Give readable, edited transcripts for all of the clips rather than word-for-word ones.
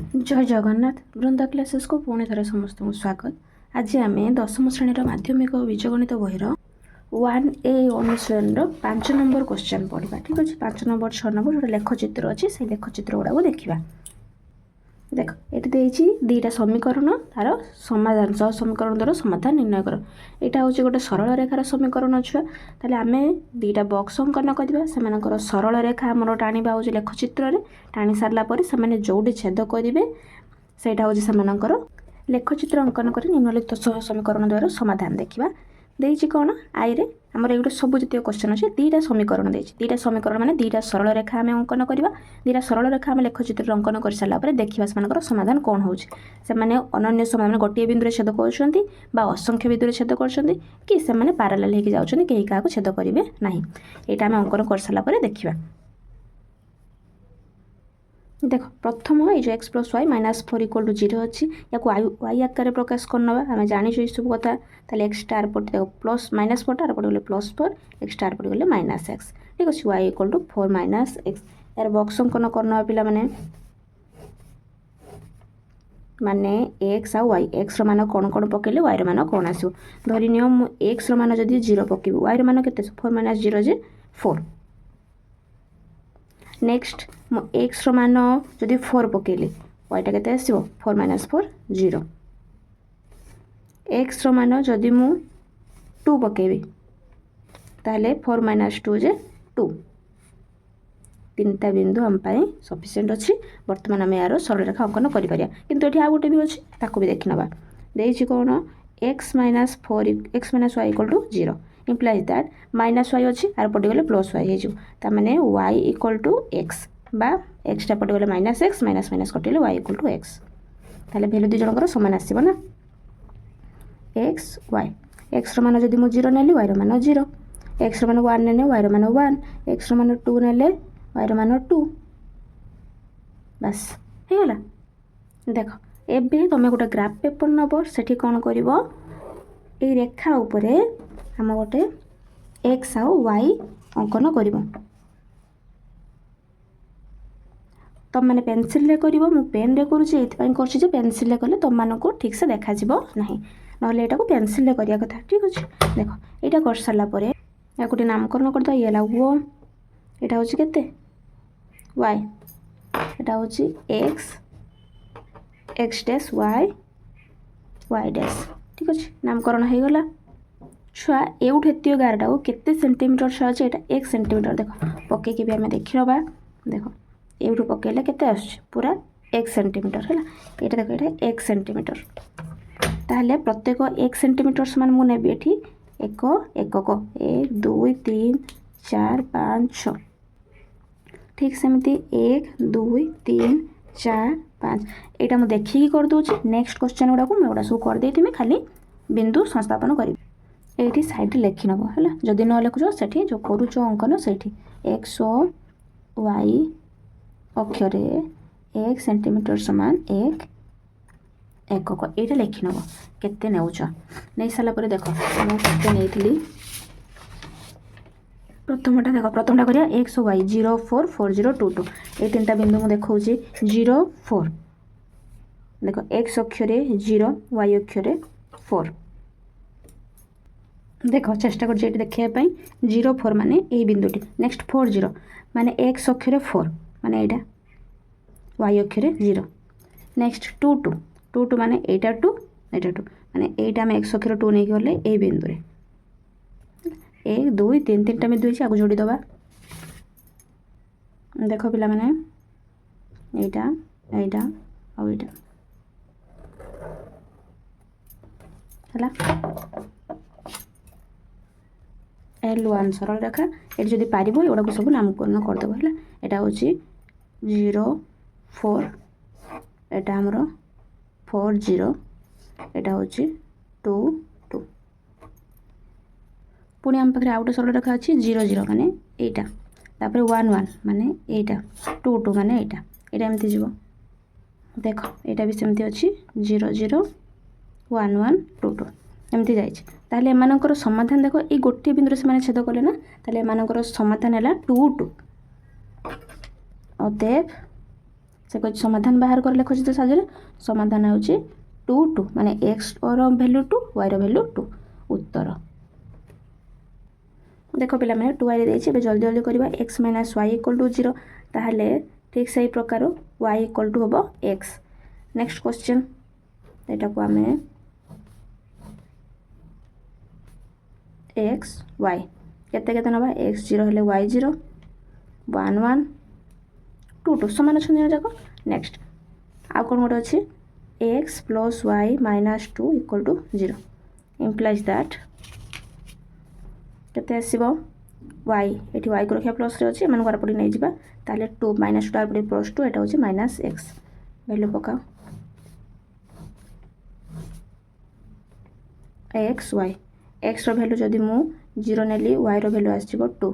जय जगन्नाथ बृंदा क्लासेस को पुणी थे समस्त को स्वागत। आज आम 10म श्रेणी माध्यमिक बीजगणित बहीर 1A अनुश्रेणी 5 नंबर क्वेश्चन पढ़ा। ठीक अच्छे 5 नंबर 6 नंबर जो लेखचित्र अच्छी से लेखचित्र गुड़ा देखा। देख ये दुईटा समीकरण तार समाधान सह समीकरण द्वारा समाधान निर्णय कर। यहाँ हूँ गोटे सरल रेखार समीकरण छुआ ताले आम दुईटा बक्स अंकन करवा से सरल रेखा आमर टाणा हूँ लेखचित्र टाणी सारापर से जोटी छेद करेंगे से लेखचित्र अंकन कर निम्नलिखित सह समीकरण द्वारा समाधान देखा। देती कौन आई रे आमर ये सब जित क्वेश्चन अच्छे दुईटा समीकरण देती दुईटा समीकरण माने दुईटा सरल रेखा आम अंकन करवा दुईटा सरल रेखा आम लेखचित्र अंकन कर सारापर देखा से समाधान कौन हो अनन्य समाधान गोटे बिंदु छेद कर असंख्य बिंदु छेद कर कि से पारालाल होकर जाऊँच कहीं क्या छेद करेंगे ना। यहाँ आम अंकन कर सारापर देखा। देख प्रथम ये जो x + y - 4 = 0 अच्छी या y आकार प्रकाश करना आम जानी सब कथा ताले x स्टार पटे देख प्लस माइनस पटे आर पटे गले +4 x स्टार पटे गले -x। ठीक अच्छे y = 4 - x यार बक्स अंकन करना पिला माने x आ y x मान कौन कौन पकेले y मान कौन आसो धरी नियो x मान जदि 0 पकेबो y मान केते 4 - 0 जे 4। नेक्स्ट मो एक्स मान जदि 4 पकेली वाईटा केते आसीबो 4 - 4 0। एक्स मान जदि मु 2 पकेबी ताहले 4 - 2 जे 2। तीनटा बिंदु हम पाई सफिशिएंट अच्छी। वर्तमान आम यार सरल रेखा अंकन कर किंतु ये आउ गोटे भी अच्छी ताकू भी देखि नबा। देछि कोन x - 4 x - y = 0 implies that -y अच्छी आर पटे गले +y हो ताने y = x बा x टा पटे गले -x माइनस कटिले y = x ताले वैल्यू दु जनकर समान आसीबो ना x y x मान जदि मु 0 नेली y मान 0 x मान 1 नेले y मान 1 x मान 2 नेले y मान 2 बस हे गला। देख एबे तुम गोटे ग्राफ पेपर नब सेठी कौन करिवो ए रेखा उपरे हम गोटे एक्स आउ वाई अंकन कर तुम मैंने पेनसिल रे करिवो मु पेन रे करूची कर पेनसिल रे कले तुम मानक ठीक से देखा जीवो नहीं नहले एटा को पेनसिल रे करिया कथा। ठीक अच्छे देख एटा कर सारा पर या गोटे नामकरण करदा ये ला वो एटा होची केते y एटा होची x x dash y dash. ठीक अच्छे नामकरण हो गला छुआ एउठ एतियो गारटा को केते सेंटीमीटर छुआ अच्छे एटा 1 सेंटीमीटर देख पके के भी हमें देखि नबा। देख एउठ पकेले केते आछ पूरा 1 सेंटीमीटर हैला एटा देख एटा 1 सेंटीमीटर ताहले प्रत्येक 1 सेंटीमीटर समान मु नेबी एठी एक एकक 1 2 3 4 5 6। ठीक सेमती 1 2 3 4 5 एटा मु देखि कर दोची। नेक्स्ट क्वेश्चन गुडा को मैं गुडा सब कर देती मैं खाली बिंदु संस्थापन करी ये साइड लिखि नब है जदि न लिखुच से जो करुच अंकन से एक्स वाई अक्षर 1 सेंटीमीटर समान 1 एकक ये लिखि नब केते नेउच नहीं सारापर देख मुझे नहीं प्रथमटा देख प्रथमटा करिया एक्स वाई 0 4 4 0 2 2 ये तीनटा बिंदु मुझे देखा 0 4 देख एक्स अक्षर 0 वाई अक्षर 4 देख चेष्टा कर देखापी 0 4 माने यही बिंदुटी नेक्स्ट 4 0 माने एक्स अक्षर 4 माने यहाँ वाई अक्षर 0 नेक्स्ट 2 2 2 2 माने यहाँ 2 यहाँ 2 माने यहाँ आम एक्स अक्षर 2 नहीं गले यही बिंदु 1 2 3 3टा बिंदु है आगे जोड़ी दबा। देख पिला माने यहाँ यहाँ आईटा L1 सरल रेखा ये जब पार एगुड़ा को सब नामकरण करदेव है यहाँ हूँ 0 4 एटा आमर 4 0 यहाँ हूँ 2 2 पुणी आम पाखे आउटे सरल रेखा अच्छी 0 0 माने यहाँ तापर 1 1 माने यहाँ 2 2 माने यहाँ यहाँ एमती जीव देख यहाँ भी सेमती अच्छी 0 0 1 1 2 2 एमती जाइए एमानकर समाधान देख ये गोटे बिंदु से छेद कले ना एमानकर समाधान है 2 2 अतएव से कह समाधान बाहर कर लिखुची तो साजे समाधान होची 2 2 माने x वैल्यू 2 y वैल्यू 2 उत्तर। देख पे 2y देखे जल्दी जल्दी करवा x minus y equal to 0 ताहले ठीक से प्रकार y इक्वल टू हम x। नेक्स्ट क्वेश्चन यहाँ को आम x y केते ना x 0 हेले y 0 1 1 2 2 सामान अच्छा जाक। नेक्स्ट आउ कौन गोटे अच्छे x plus y minus 2 equal to 0 implies that केते आसीबो y एठी y को रखिया प्लस रे अछि एमान घर पडी नै जिबा ताले 2 माइनस 2 आर पडी प्लस 2 एटा होछि माइनस x वैल्यू पका x y x रो वैल्यू जदी मु 0 नेली y रो वैल्यू आसीबो 2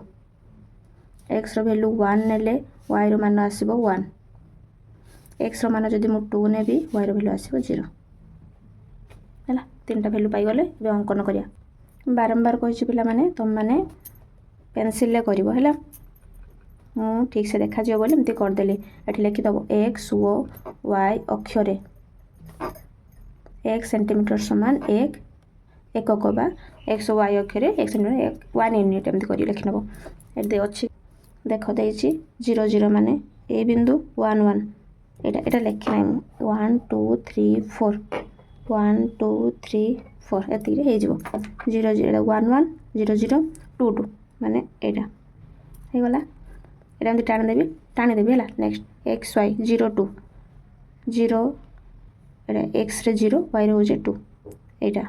x रो वैल्यू 1 नेले y रो मान आसीबो 1 x रो मान जदी मु 2 नेबी y रो वैल्यू आसीबो 0 हैला तीनटा वैल्यू पाई गले बे अंकन करिया बारंबार कहि पिला माने तुम माने पेंसिल ले करिवो हैला मु ठीक से देखा जियो बोले एमती कर देली एठी लिखि दबो x o y अक्षरे 1 सेंटीमीटर समान 1 एकक बा x o y अक्षरे 1 सेंटीमीटर 1 यूनिट एमती करि लिखि नबो एदे अछि देखो देछि 0 0 माने ए बिंदु 1 1 एटा लिखि नै 1 2 3 4 1 2 3 4 एति रे हे जिवो 0 0 1 1 0 0 2 2 माने एटा हे गला एटा हम टाणी देबी हला। नेक्स्ट x y 0 2 0 एटा x रे 0 y रे होजे 2 एटा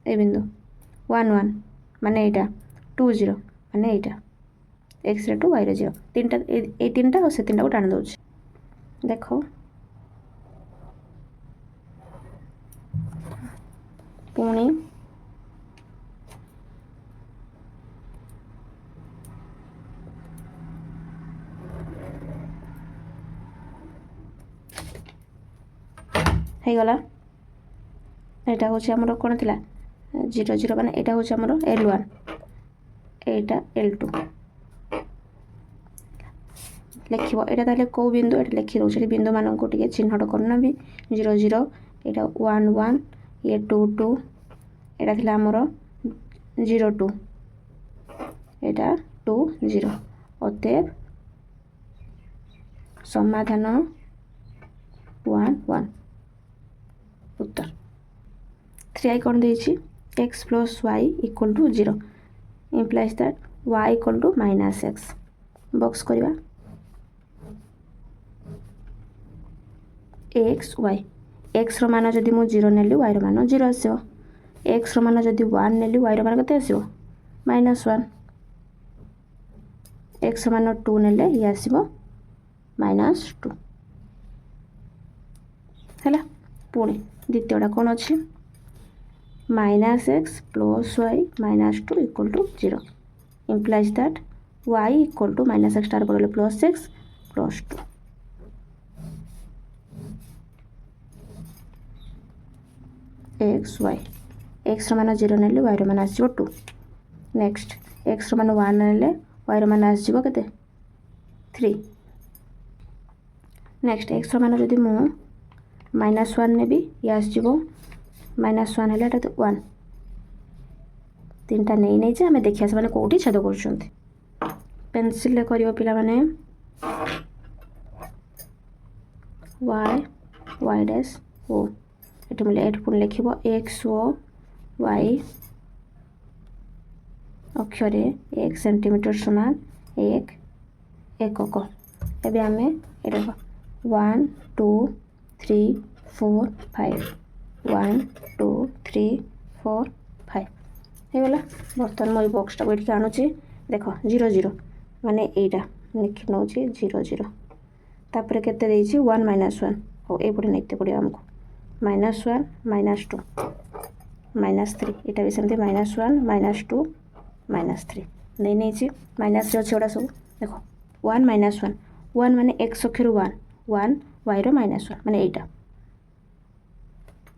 ए बिंदु 1 1 माने एटा 2 0 माने एटा x रे 2 y रे 0 तीनटा ए तीनटा और से तीनटा को टाणी दउछि देखो पुणी है गला एटा होछि हमरो कोन थिला 0 0 माने एटा होछि हमरो L1 एटा L2 लिखिबो एटा ताले को बिंदु एटा लिखि दउ छै बिंदु मान को टिके चिन्हट करना भी 0 0 एटा 1 1 ये 2 2 एटा थिला हमरो 0 2 एटा 2 0 अतएव समाधान 1 1 उत्तर 3i कौन देछि x plus y equal to 0 implies that y equal to minus x box करिवा x y x रो मान जदि मु 0 नेली y रो मान 0 आसीबो x रो मान जदि 1 नेली y रो मान कते आसीबो -1 x रो मान 2 नेले ये आसीबो -2 हैला पुणी द्वितीयटा कौन अच्छी -x plus y -2 equal to 0 implies that y equal to -x star पड़े +x +2 x y x रो मान 0 नेले y रो मान आसीबो 2 नेक्स्ट x रो मान 1 नेले y रो मान आसीबो केते 3 नेक्स्ट x रो मान जदि मु -1 नेबी ये आसीबो -1 हेले एटा 1 तीनटा नै जे हमें देखिया से माने कोठी छेद करछंती पेंसिल ले करियो पिला माने y डैश o एटा मिले एट पुन लिखिबो x o y अक्षरे 1 सेंटीमीटर समान 1 एकक एबे हमें एटा 1 2 3 4 5 1 2 3 4 5 हे गला बर्तन मई बॉक्स टा बैठ के आनुची देखो 0 0 माने एटा लिखि नउची 0 0 तापर केते देइची 1 -1 हो ए पडे नैते पडे हमको -1 -2 -3 एटा भी सेमते -1 -2 -3 नै नैची माइनस रे छोड़ा सब देखो 1 -1 1 माने x अक्षर 1 1 y रो -1 माने एटा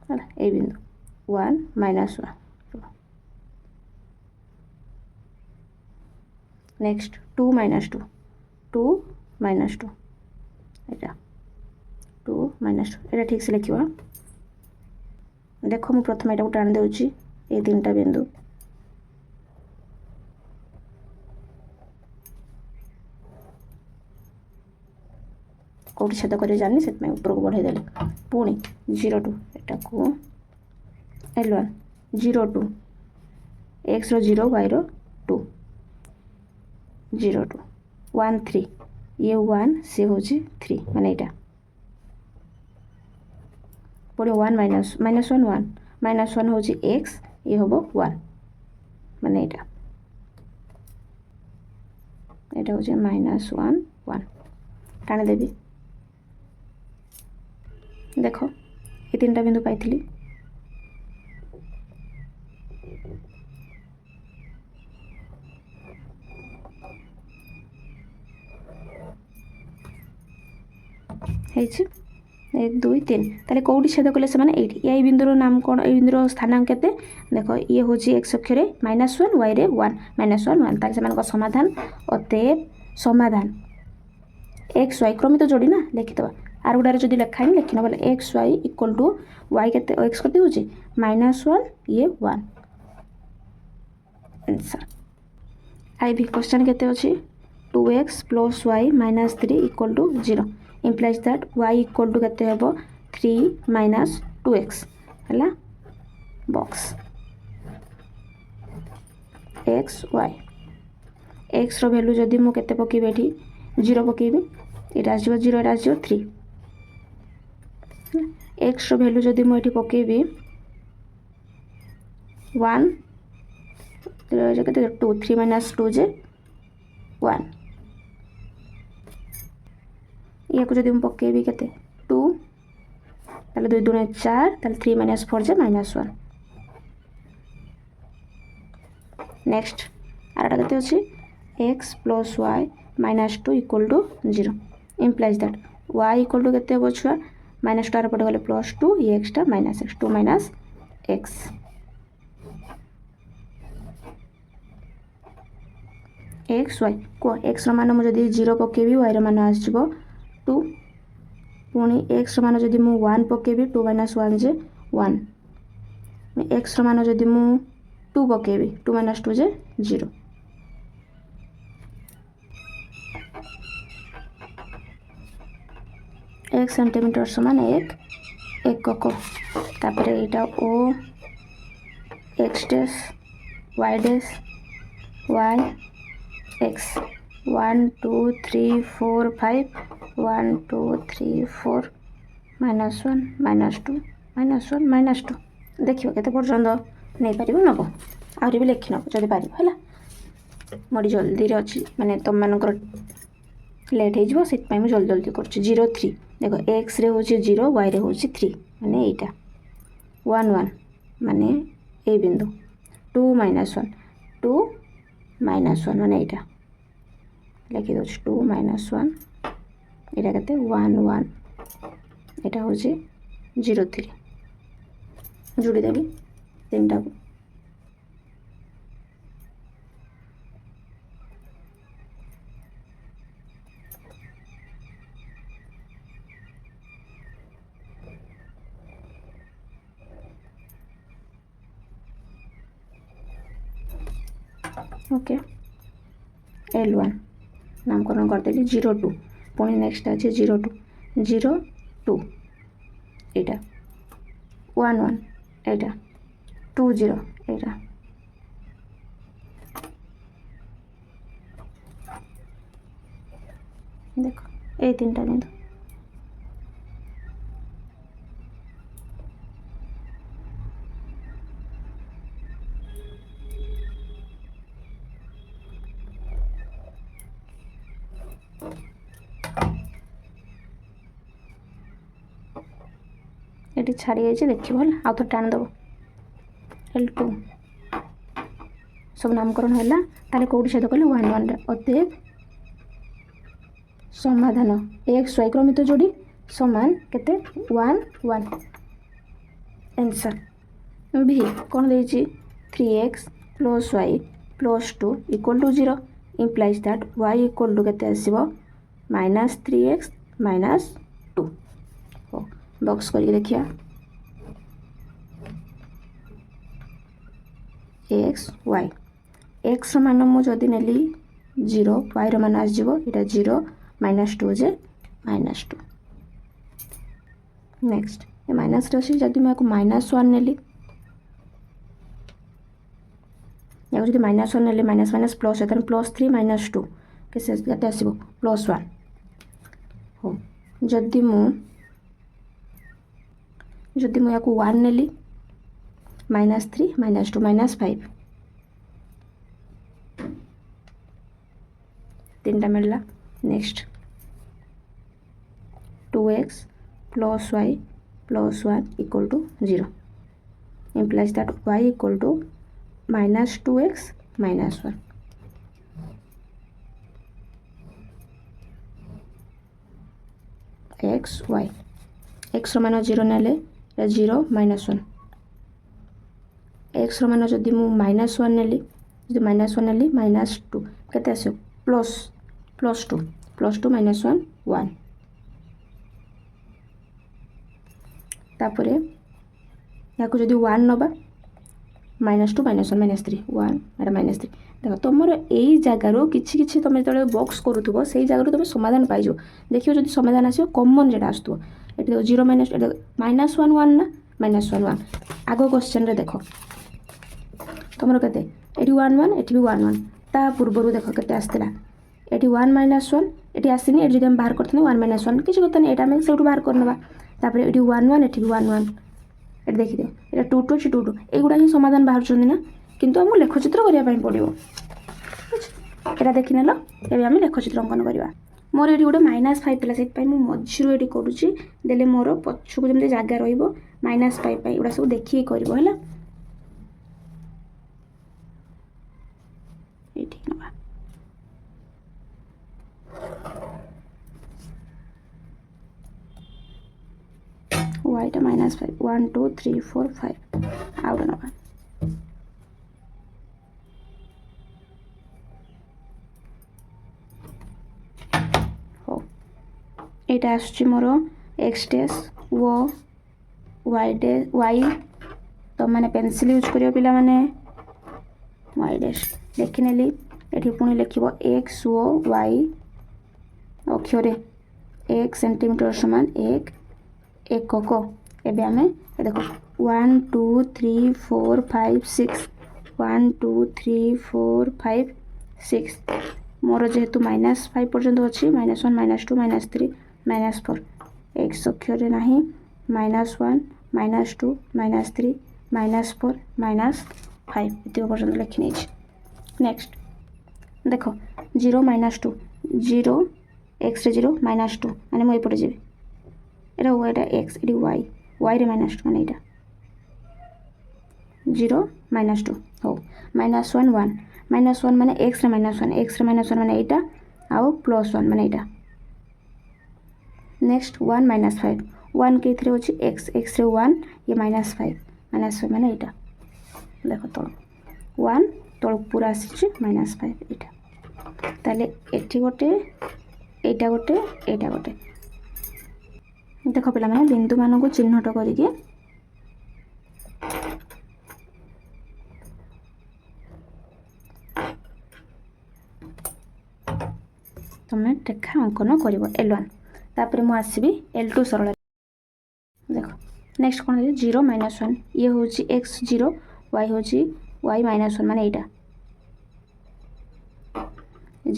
हला ए बिंदु 1 -1 नेक्स्ट 2 -2 2 -2 एटा 2 माइनस 2 এটা ठीक से लिखिवा। देखो मु प्रथम एटा टाण देउची ए तीनटा बिंदु कोठी छेद करे जानी सेत में ऊपर को बढ़ाई देले पुणी 0 2 एटा को L1 0 2 x रो 0 y रो 2 0 2 1 3 ये 1 से होची 3 माने एटा पुणी 1 माइनस 1 1 माइनस 1 होची x ये होबो 1 माने एटा होची माइनस 1 1 टाणी देबी। देखो ये तीनटा बिंदु पाइथिली ହେଇଛି 1 2 3 ताले कोठी छेद कले से माने एठी ए बिंदुर नाम कोन ए बिंदुर स्थानांक केते देखो ये होची x अक्षरे -1 y रे 1 -1 1 ताले से माने को समाधान अतएव समाधान x y क्रमित जोड़ी ना लिखि दबा आर गुडारे जदी लिखाई लिखिना बोले x y equal to y केते x केते होची -1 ये 1 आंसर। आई भी क्वेश्चन केते होची 2x + y - 3 equal to 0 implies that y equal to केते हेबो 3 - 2x हला बॉक्स x y x रो वैल्यू जदी मु केते पकी बेठी 0 पकेबी एटा आजो 0 एटा आजो 3 x रो वैल्यू जदी मु एठी पकेबी 1 केते 2 3 - 2 जे 1 ये को जदी हम पकेबी केते 2 ताले 2 2 4 ताले 3 - 4 जे -1 नेक्स्ट आरटा केते अछि x + y - 2 equal to 0 implies that y equal to केते हो छुआ -2 आर पटे गले +2 ये x टा -x 2 - x x y को x रो मान मु जदी 0 पकेबी y रो मान आसजबो 2 पुणी x रो मान जदी मु 1 पकेबी 2 - 1 जे 1 x रो मान जदी मु 2 पकेबी 2 - 2 जे 0 1 सेंटीमीटर समान 1 एकक तापर एटा o x dash y dash y x 1 2 3 4 5 1 2 3 4 -1 -2 -1 -2 देखियो केते पर्यंत नै पारिबो नबो आउरी भी लिखि नबो जदी पारिबो हला मोडी जल्दी रे अछि माने तुम मानकर लेट हे जिवो सेट पय मु जल्दी जल्दी करछि 0 3 देखो x रे होछि 0 y रे होछि 3 माने एटा 1 1 माने ए बिंदु 2 - 1 2 - 1 माने एटा लिखि दो 2 - 1 एटा केते 1 1 एटा होछि 0 3 जोड़ी देबी तीनटा को ओके L1 नामकरण कर देली 0 2 पुणी नेक्स्ट अछि 0 2 0 2 एटा 1 1 एटा 2 0 एटा देखो ए तीनटा बिंदु ये छाड़ी जाइए देखिए भल आउ तो टाण दब L2 सब नामकरण है ताले कौटी छेद कले 1 1 अतएव समाधान x y क्रमित जोड़ी समान केते 1 1 आंसर भी कौन देछि 3x + y + 2 = 0 implies that y = केते आसीबो -3x - 2 बॉक्स करके देखिए एक्स वाई एक्स मान मुझे नेली 0 वाई मान आसो ये 0 -2 जे -2 नेक्स्ट ये माइनस अच्छी जब मैं -1 नेली या जब -1 नेली माइनस माइनस प्लस है +3 -2 के आसो +1 हो जदि मुझे -1 नेली -3 -2 -5 तीनटा मिलला next 2x + y + 1 = 0 implies that y = -2x - 1 x y x मान 0 नेले 0 -1 x मान जदि मु -1 नेली जदि -1 नेली -2 केते आसो +2 -1 1 तापरे याको जदि 1 नबा -2 -1 -3 1 एटा -3 देखो तुमर यही जगार किछि किछि तुम जो बॉक्स करूथबो सेही जगार तुम समाधान पाइजो देखियो जदि समाधान आसो कॉमन जेटा आसतो एटा 0 -1 -1 ना -1 1 आगो क्वेश्चन रे देखो तुमर केते एटी 1 1 एटी भी 1 1 ता पूर्वरु देखो केते आस्तिला एटी 1 -1 एटी आसीनी एटी जदि हम बाहर करथने 1 -1 किछि कथा नै एटा हम सेउटु बाहर करनबा तापर एटी 1 1 एटी भी 1 1 एटा देखि दे एटा 2 2 2 2 एगुडा ही समाधान बाहर चंदी ना किंतु हम लेखचित्र करिया पई पडिबो एटा देखि नेलो एबे हम लेखचित्र अंकन करिवा मोर एटी गोटे -5 पिला सेट पई मु मझिरो एटी करूची देले मोर पछकु जेमते जागा रहइबो -5 पई एगुडा सब देखि करबो हला एटी नबा y टा -5 1 2 3 4 5 आउट नबा हो एटा आसुची मोर x डैश वो y डैश y तो माने पेंसिल यूज करियो पिला माने y डैश देखि नेली एठी पुणी लिखिबो x ओ y अक्षरे 1 सेंटीमीटर समान 1 एकक एबे आमे देखो 1 2 3 4 5 6 1 2 3 4 5 6 मोर जेहेतु -5 पर्यंत अच्छी -1 -2 -3 -4 x अक्षरे नाही -1 -2 -3 -4 -5 इतने पर्यंत लिखि नहीं नेक्स्ट देखो 0 -2 0 x रे 0 -2 माने मु एपटे जीवी एटा y टा x एटी y y रे -2 माने एटा 0 -2 हो -1 1 -1 माने x रे -1 x रे -1 माने एटा आउ +1 माने एटा नेक्स्ट 1 -5 1 के थ्रे होची x x रे 1 ये -5 माने एटा देखो तो 1 तो पूरा आसी -5 एटा ताले एठी गोटे एटा गोटे एटा गोटे देखो पिला माने बिंदु मान को चिन्हट करके तुम रेखा अंकन कर L1 तापर मु आसबि L2 सरल देखो नेक्स्ट कौन 0 -1 ये हूँ x 0 y हूँ y -1 माने एटा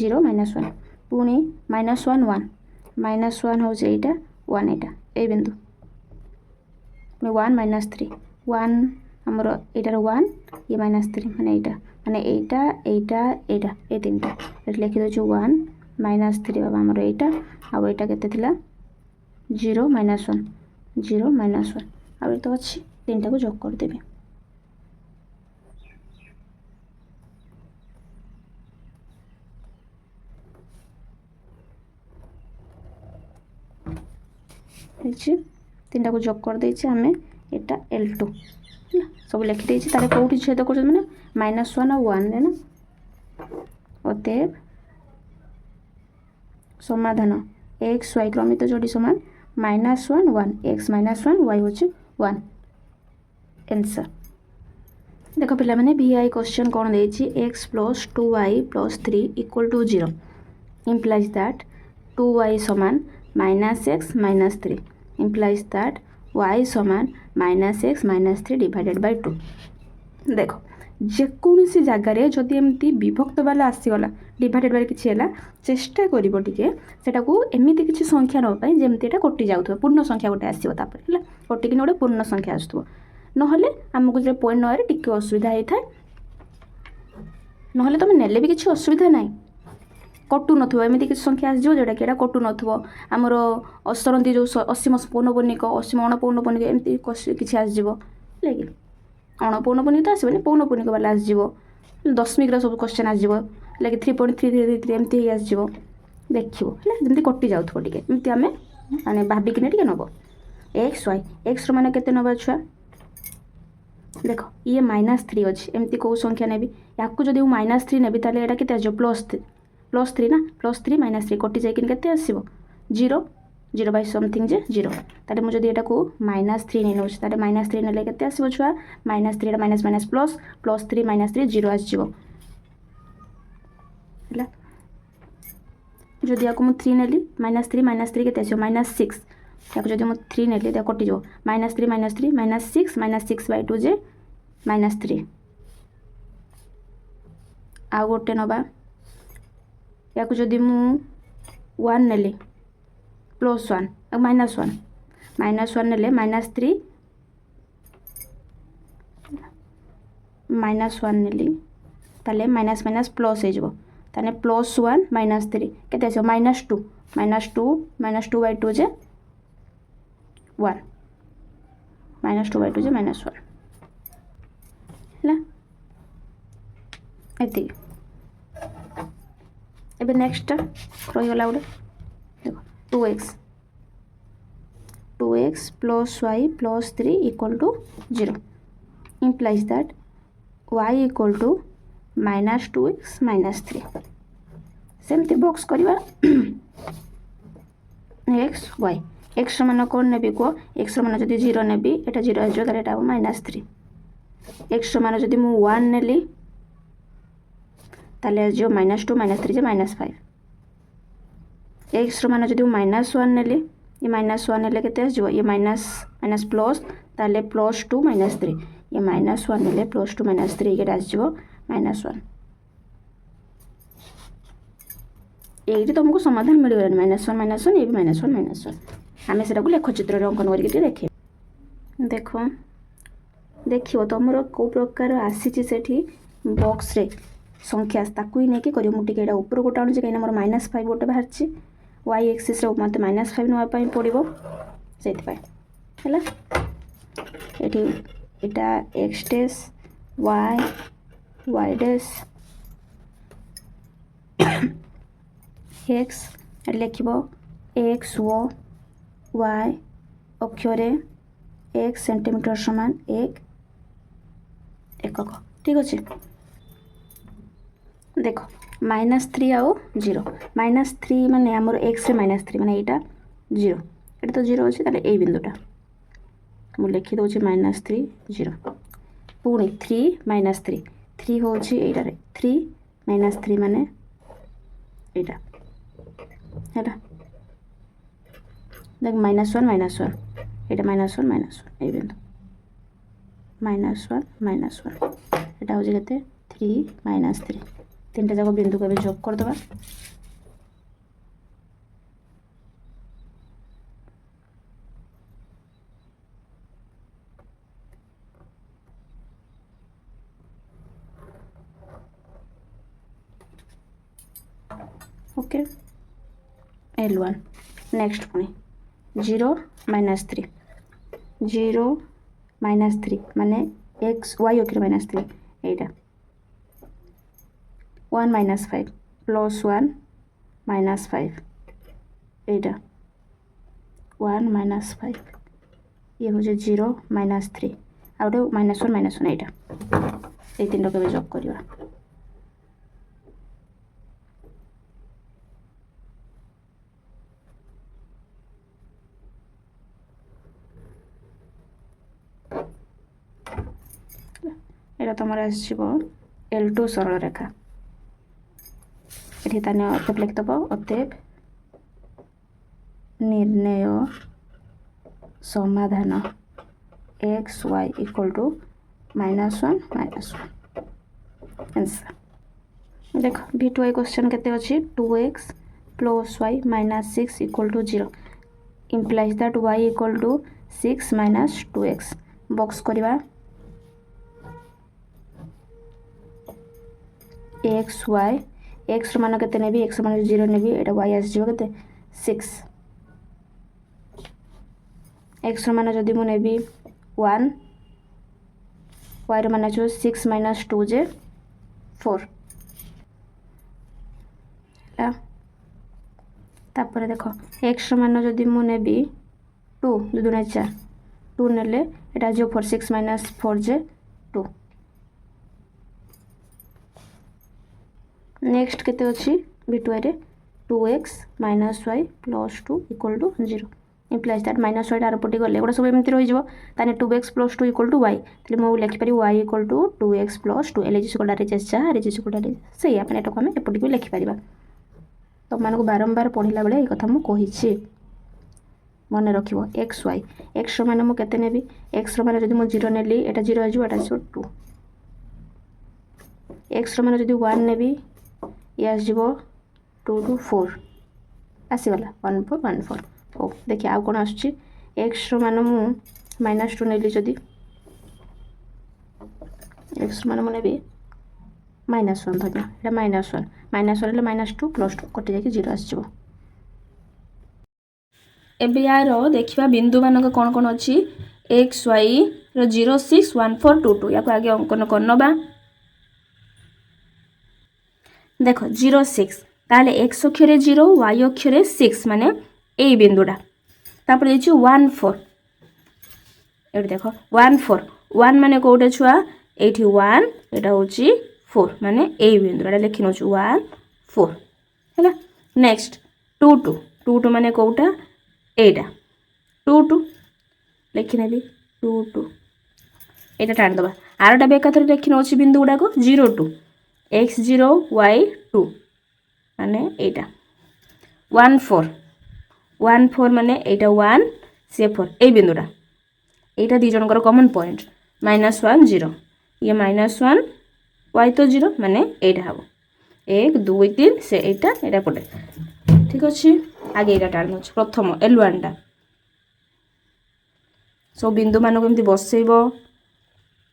0 -1 पुणी -1 1 -1 हूँ एटा 1 एटा ए बिंदु 1 -3 1 हमर एटार 1 ये -3 माने एटा एटा ए तीनटा एट लिखि दो 1 -3 बाबा हमर एटा आ एटा केते थिला 0 -1 0 -1 आ तो अच्छी तीनटा को जोग कर देबे तीनटा को जोग कर देछि हमें एटा L2 सब लिखि देछि तारे कोठी छेद कर माने -1 और 1 रे ना अतएव समाधान x y क्रमित जोड़ी समान -1 1 x -1 y होची 1 आंसर। देख पिला माने VI क्वेश्चन कौन देछि x + 2y + 3 = 0 implies that 2y समान -x -3 implies that y समान -x -3 divided by 2। देख जेकोसी जगार जदि एमती विभक्त वाला आसीगला डिवाइडेड बाय किछि होला चेष्टा करिवो टिके सेटा को एमिति किछि संख्या न पाई जेमति एटा कटि जाउथो पूर्ण संख्या गोटे आसीबो तापर होला कटि किन गोटे पूर्ण संख्या आसथो नहले हमकु जे पॉइंट नरे टिके असुविधा हेइ थाए नहले तमे नेले भी किछि असुविधा नाही कटु नथुवा एमिति किछि संख्या आस जो जेटा कि एटा कटु नथुवा हमर असरंती जो असीम पौनपुनिक असीम अणपौनपुनिक एमिति किछि आस जिवो लेकिन अणपौनपुनिक तो आसबनी पौनपुनिक वाला आसजिव दशमिक सब क्वेश्चन आसजिव लगे 3.333 एमती आसजिव देखियो है जमी कटि जाऊथो टिके एमती आम माने भाबिकिने टिके नब एक्स वाई एक्स रो माने केते नबा छुआ देख ये -3 अच्छी एमती कौ संख्या नेबी या जदि -3 नेबी ताले एटा केते आसजो +3 ना +3 -3 कटि जाइकिन केते आसीबो 0 0 बाय समथिंग जे 0 ताले मु जदि एटा को -3 नै नउछ ताले -3 नेले केते आसीबो छुआ -3 एटा माइनस माइनस प्लस +3 -3 0 आसीबो हला जदि याको मु 3 नेली -3 केते आसीबो -6 याको जदि मु 3 नेली ता कटि जो -3 -6 बाय 2 जे -3 आ गोटे नबा याको जदि मु 1 नेली +1 -1 नेले -3 -1 नेली ताले माइनस माइनस प्लस हे जबो ताने +1 -3 केते आसो -2 -2 बाय 2 जे 1 -2 बाय 2 जे -1 हला एति एबे नेक्स्ट रही गला उडे देखो 2x plus y plus 3 equal to 0 implies that y equal to -2x -3 सेमती बॉक्स करवा x y x मान कौन नेबी को x मान जदि 0 नेबी एटा 0 आजो ताले एटा -3 x मान जदि मु 1 नेली ताले आजो -2 -3 जे -5 x मान जदि -1 नेली ये -1 नेले केते आजो ये माइनस प्लस ताले +2 -3 ये -1 नेले +2 -3 के आजो -1 एठी तुमको समाधान मिल गला -1 ये भी -1 आमे सेटा को लेखचित्र अंकन करके देखे देखो देखियो तुमरो को प्रकार आसी सेठी बॉक्स रे संख्या ताकू ही नहीं करियो मुटी केडा ऊपर गोटा आनु जे कहीं मोर -5 गोटे बाहरची y एक्सिस रे मते -5 नवा पई पड़िबो सेति पई हैला एठी एटा x dash y dash x लिखिबो x o y अक्षरे 1 सेंटीमीटर समान 1 एकक ठीक अछि देखो -3 आउ 0 -3 माने हमर x रे -3 माने एटा 0 एटा तो 0 अछि ताले ए बिंदुटा मु लिखि दउ छी -3 0 पुणी 3 -3 3 हो छी एटा रे 3 -3 माने एटा हैला देख -1 एटा -1 ए बिंदु -1 एटा हो जे केते 3 -3 तीन जाक बिंदु को जोग कर दबा ओके L1 नेक्स्ट पुणी 0 -3 0 -3 माने x y ओके -3 एटा 1 -5 +1 -5 एटा 1 -5 ये हो 0 -3 आउटे -1 एटा ए तीन के जोग करवा এটা তোমার আসଯିବ L2 সরল রেখা এটি তানে অতএব লিখব অতএব निर्णय समाधान x y equal to -1 -1 answer देख V2 क्वेश्चन केते अछि 2x plus y minus 6 equal to 0 implies that y equal to 6 minus 2x box करवा x y x मान केते नेबी x मान 0 नेबी एटा y आस जिवो केते 6 x मान जदि मु नेबी 1 y मान जो 6 minus 2 जे 4 ला तापर देखो x मान जदि मु नेबी 2 2 दुना 4 2 नेले एटा जो 4 6 minus 4 जे 2 नेक्स्ट केते अछि V2 रे 2x minus y plus 2 equal to 0 implies that minus y आरपटी गले गोटा सब एमती रही जिवो ताने 2x plus 2 equal to y तले मो लिखि पारि y equal to 2x plus 2 L is कोडारे चेष्टा रे जिस कोडारे सही आपने एटा को हम एपटी को लिखि परिबा तो मानको बारंबार पढिला बेले ए कथा मु कहिछि मन रखिबो x y x मान मु केते नेबी x मान जदि मु 0 नेली एटा 0 आजु एटा 2 x मान जदि 1 नेबी यस जीवो 2 to 4 आसी गला 1 4 1 4 ओ देखिए आउ कोन आछी x मान मु -2 नेली जदि x मान मु नेबी -1 धन्य एटा -1 हेले -2 + 2 कटि जाके 0 आसी जीवो एबे यार देखिबा बिंदु मानक कोन कोन अछि x y रो 0 6 1 4 2 2 या को आगे अंकन करनबा देखो 0 6 ताले x अक्षरे 0 y अक्षरे 6 माने ए बिंदुडा तापर एछि 1 4 एठी देखो 1 4 1 माने कोउटा छुआ एठी 1 एटा होछि 4 माने ए बिंदुडा लेखिनो छु 1 4 हैला नेक्स्ट 2 2 2 2 माने कोउटा एटा 2 2 लेखिनेबी 2 2 एटा टाण दबा आरटा बेकाथरे लेखिनो छि बिंदुडा को 0 2 x0 y2 माने एटा 1 4 1 4 माने एटा 1 से 4 ए बिंदुडा एटा दी जनकर कॉमन पॉइंट -1 0 ये -1 y तो 0 माने एटा हबो 1 2 3 से एटा पडे ठीक अछि आगे एटा टाण अछि प्रथम L1 टा सो बिंदु मानको एमती बसेइबो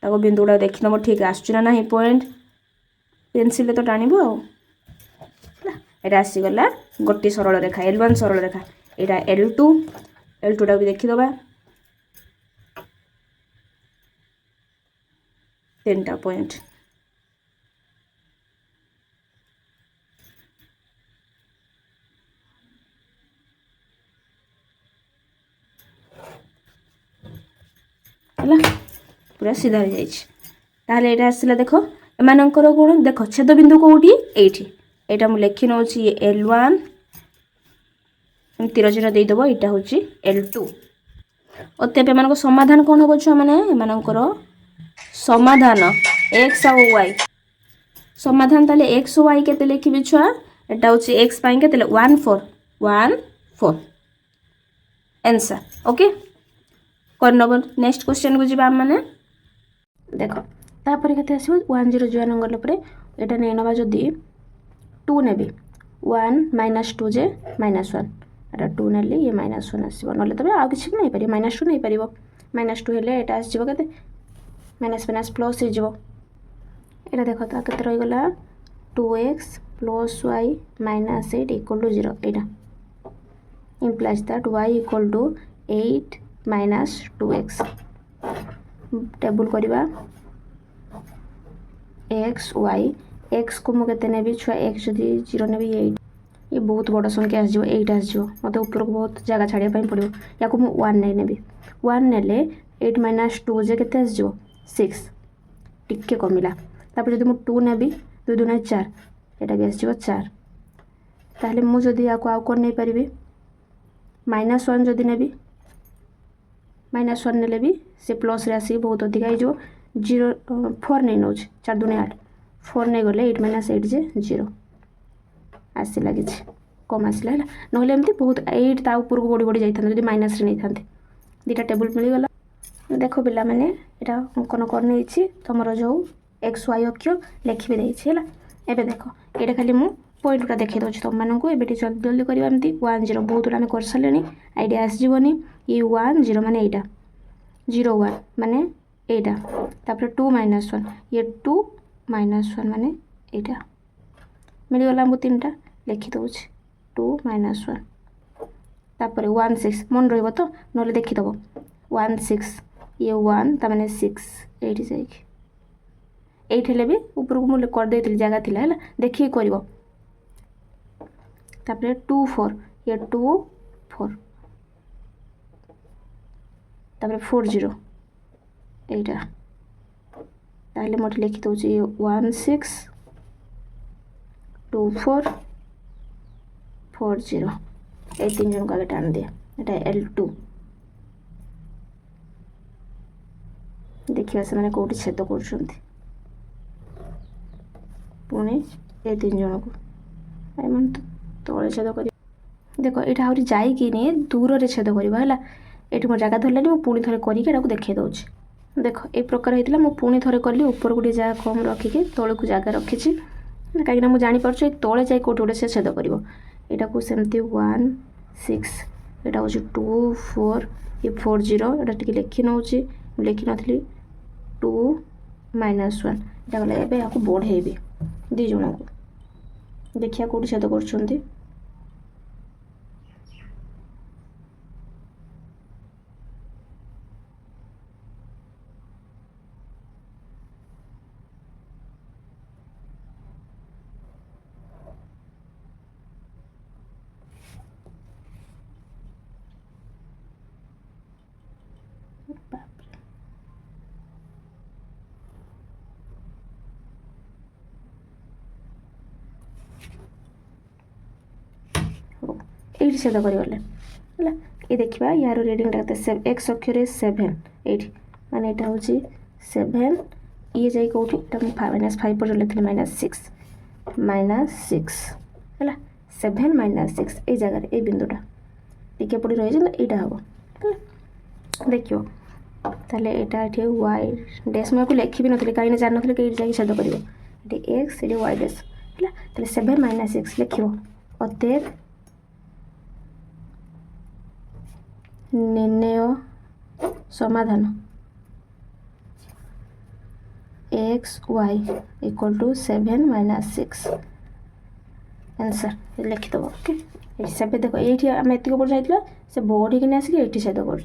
ताको बिंदुडा देखिनबो ठीक आछुना ना नाही पॉइंट पेंसिल तो टाणीबो एटा आसी गला गोटी सरल रेखा L1 सरल रेखा एटा L2 टा भी देखि दबा तीनटा पॉइंट हला पूरा सीधा हो जाई छी ताले एटा आसीला देखो एमानकर कोन देखो छेद बिंदु कोउटी एठी एटा मु लेखि नउची L1 तीर चिन्ह दे दबो एटा होची L2 ओते पे मानको समाधान कोन होबो छ माने एमानकर समाधान x और y समाधान ताले x और y केते लेखिबे छुआ एटा होची x पाइन केते 1 4 आंसर ओके करनबो नेक्स्ट क्वेश्चन को जिबा माने देखो तापर केते आसीबो 1 0 जॉइन गले परे एटा नै नबा जदी 2 नेबी 1 -2 जे -1 एटा 2 नेली ये -1 आसीबो नले तबे आ किछि नै पारि -2 नै पारिबो -2 हेले एटा आसीबो केते माइनस प्लस हे जिवो एटा देखो ता केते रहि गला 2x + y - 8 = 0 Etah implies that y = 8 - 2x table करबा x y x को मु केते नेबी छुआ x जदी 0 नेबी 8 ये बहुत बड़ संख्या आस जिवो 8 आस जिवो मते ऊपर को बहुत जगह छाड़िया पई पड़ियो या को मु 1 नै नेबी 1 नेले 8 - 2 जे केते आस जिवो 6 टिक्के कमिला तापर जदी मु 2 नेबी 2 2 4 एटा भी आस जिवो 4 ताहले मु जदी या को आ कोन नै परिबी -1 जदी नेबी -1 नेले भी से प्लस रे आसी बहुत अधिक आइ जो जीरो 4 नहीं नौ 4 दूनी 8 4 नहीं गले 8 माइनस 8 जे 0 आसला किसी कम आसला है ना एमती बहुत 8 ता ऊपर को बढ़ी बढ़ी जाता माइनस नहीं था दुटा टेबुल मिलगला देख पिला मैंने यहाँ अंकन कर तुम जो एक्स वाई अक्ष लिखी देती है एवं देख ये खाली मुझे पॉइंट गुटा देखी दूसरी तुम मानक ये जल्दी जल्दी करवा एमती 1 0 बहुत गुड़ा कर सारे आइडिया आसजनी ये 1 0 माने यहाँ 0 1 माने यहाँ तापर 2 माइनस 1 ये 2 माइनस 1 माने यहाँ मिलगला आमको 3टा लिखिदे 2 माइनस 1 तापर 1 6 मन रही तो ना देखीदब 1 6 ये 1 ताने 6 ये भी ऊपर को मुझे करदे जगह थी है देखिए कर तापर 2 4 ये 2 4 तापर 4 0 यहाँ ताहले मोटे लिखिदे 1 6 2 4 4 0 ये 3 जन को आगे टाण दिए यहाँ L2 देखिए से मैंने कौटी छेद कर पुणी ये 3 जन को तले छेद कर देख यहाँ आहरी जाइए दूर से छेद करवा ये मो जगह धरलानी मुझे पुणी थे करके देखी दूसरी देख ये प्रकार होता है पुणी थे कली ऊपर गोटे जगह कम रखिकी तौक जगह रखी कहीं मुझे जापर तले जाए कौटे गोटे से छेद कर यहाँ को सेमती 1 6 यहाँ हूँ 2 4 ये 4 0 यहाँ टी लिखि नौ लिखि नी 2 माइनस 1 यहाँ गला एवं यहाँ बढ़ेबी दी जन को देखिए कौटी छेद कर ये छेद करगले है ये देखा यार रिडिंग एक्स अक्षर 7 ये माने यहाँ हूँ 7 ये जाए कौटी माइनस 5 पर लिखी -6 है 7 -6 ये जगह ये बिंदुटा टिके पड़ी रही यहाँ हम देखियो ताले यहाँ ये वाई डैश मुझे लिखी भी नी कहीं जान नी कि जाए छेद कर एक्स ये वाई डैश है 7 -6 लिख अतएव निर्णय समाधान x y equal to 7 -6 answer लिखिदेव ओके ये देख ये आम एत जाइए से बढ़ी आसिक ये छेद कर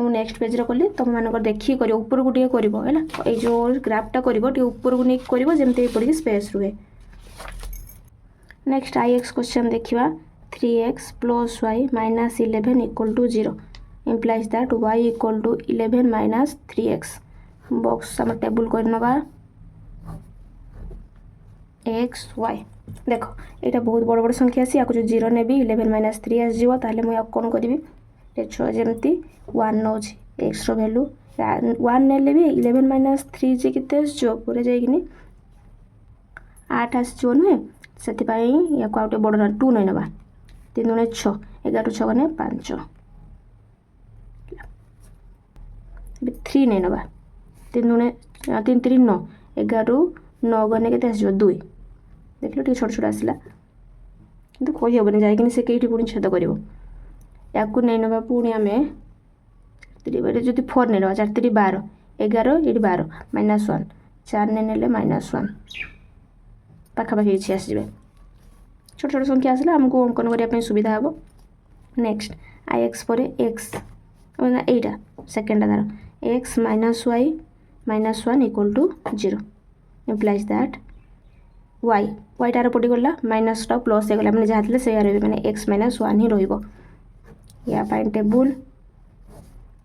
नेक्स्ट पेज कली तुम मान देखिए कर ऊपर को टे कर जो ग्राफटा कर ऊपर को नहीं कर जमी पड़ी स्पेस रुहे नेक्स्ट आई एक्स क्वेश्चन देखा 3x plus y minus 11 equal to 0 implies that y equal to 11 minus 3x box आम टेबुल करनवा x y देख यहाँ बहुत बड़ बड़ संख्या आसी जो 0 ने 11 माइनस 3 आसो ताले मुझे कौन करी जमी 1 नौ एक्स भैल्यू 1 ने भी 11 माइनस 3 जे के पूरा जाइए 8 आसो नुहे से या गोटे बड़ 2 नहीं नवा 3 दूने 6 11 6 गने 5 3 नहीं नवा 3 दूने 3 3 9 11 9 गने के 2 देख लो छोट छोट आसला कि कही हेनी जाए से कई पुणी छेद कर या नहीं नवा पुणी आम जो 4 नहीं नवा 4 3 12 11 ये 12 -1 4 नहीं -1 पाखापाखि किसी आसवे छोट छोट संख्या आसला आमको अंकन करने सुविधा हे नेक्स्ट आई एक्स पर एक्स यहाँ सेकेंड तार x minus y -1 equal to 0 implies that y वाईटार पड़गला माइनसटा प्लस होगा मैंने जहाँ थे से मैंने एक्स -1 ही रहा टेबुल